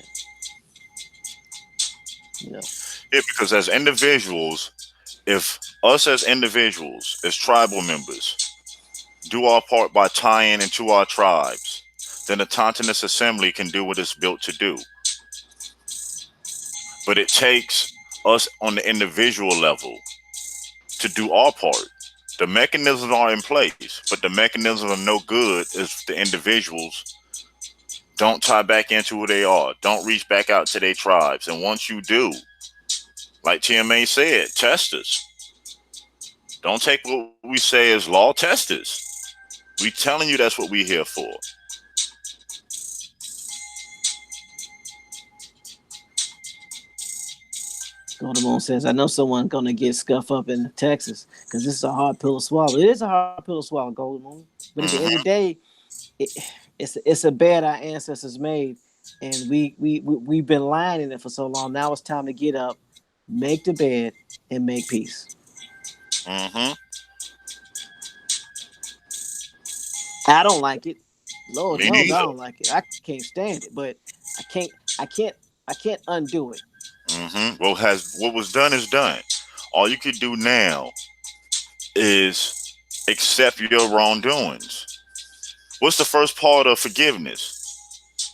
you know, Yeah, because as individuals, if us as individuals, as tribal members, do our part by tying into our tribes, then the Tontonist Assembly can do what it's built to do. But it takes us on the individual level to do our part. The mechanisms are in place, but the mechanisms are no good if the individuals don't tie back into who they are, don't reach back out to their tribes. And once you do, like TMA said, test us. Don't take what we say as law, test us. We telling you that's what we here for. Golden Moon says, I know someone's gonna get scuffed up in Texas because this is a hard pill to swallow. It is a hard pill to swallow, Golden Moon. But at the end of the day, it's a bed our ancestors made, and we've been lying in it for so long. Now it's time to get up, make the bed, and make peace. Mm-hmm. I don't like it. Lord Me knows I neither. don't like it. I can't stand it, but I can't I can't I can't undo it. Mm-hmm. What was done is done. All you could do now is accept your wrongdoings. What's the first part of forgiveness?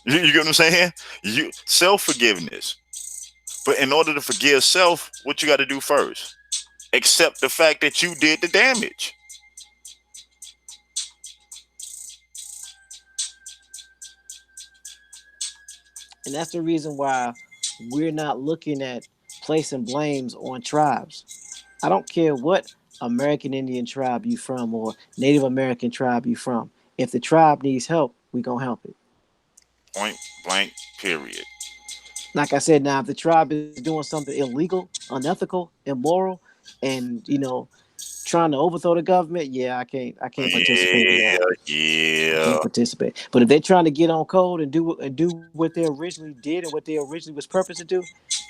You get what I'm saying? You self-forgiveness. But in order to forgive self, what you got to do first? Accept the fact that you did the damage. And that's the reason why we're not looking at placing blames on tribes. I don't care what American Indian tribe you from or Native American tribe you from. If the tribe needs help, we gonna help it. Point blank, period. Like I said, now if the tribe is doing something illegal, unethical, immoral, and trying to overthrow the government, yeah, I can't participate in that. Yeah, I yeah. can't participate. But if they're trying to get on code and do what they originally did and what they originally was purposed to do,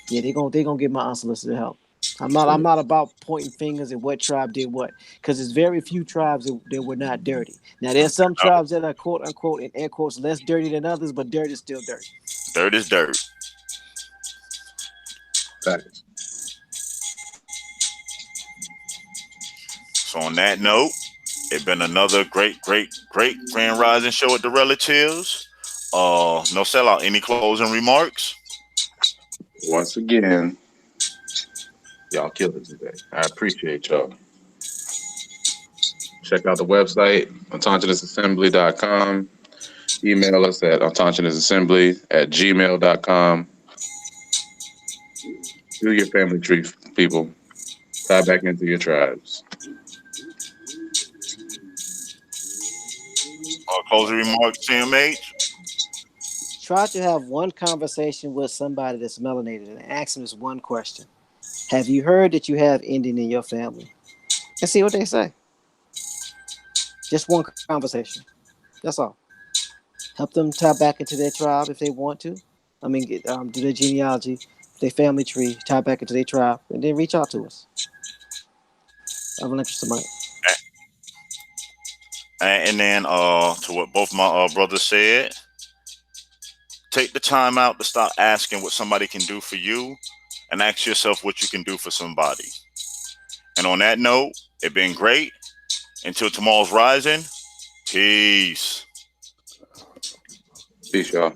yeah, they're gonna get my unsolicited help. I'm not about pointing fingers at what tribe did what, because there's very few tribes that were not dirty. Now there's some tribes that are quote unquote in air quotes less dirty than others, but dirt is still dirt. Dirt is dirt. Facts. So on that note, it's been another great Grand Rising show at the Relatives. No sellout. Any closing remarks? Once again, y'all killed it today. I appreciate y'all. Check out the website, autonomousAssembly.com. Email us at autonomousAssembly@gmail.com. Do your family tree, people. Tie back into your tribes. Closing remarks, TMH. Try to have one conversation with somebody that's melanated and ask them this one question: have you heard that you have Indian in your family? And see what they say. Just one conversation. That's all. Help them tie back into their tribe if they want to. I mean, do their genealogy, their family tree, tie back into their tribe, and then reach out to us. I have an interest in money. And then to what both my brothers said, take the time out to stop asking what somebody can do for you and ask yourself what you can do for somebody. And on that note, it's been great. Until tomorrow's rising, peace. Peace, y'all.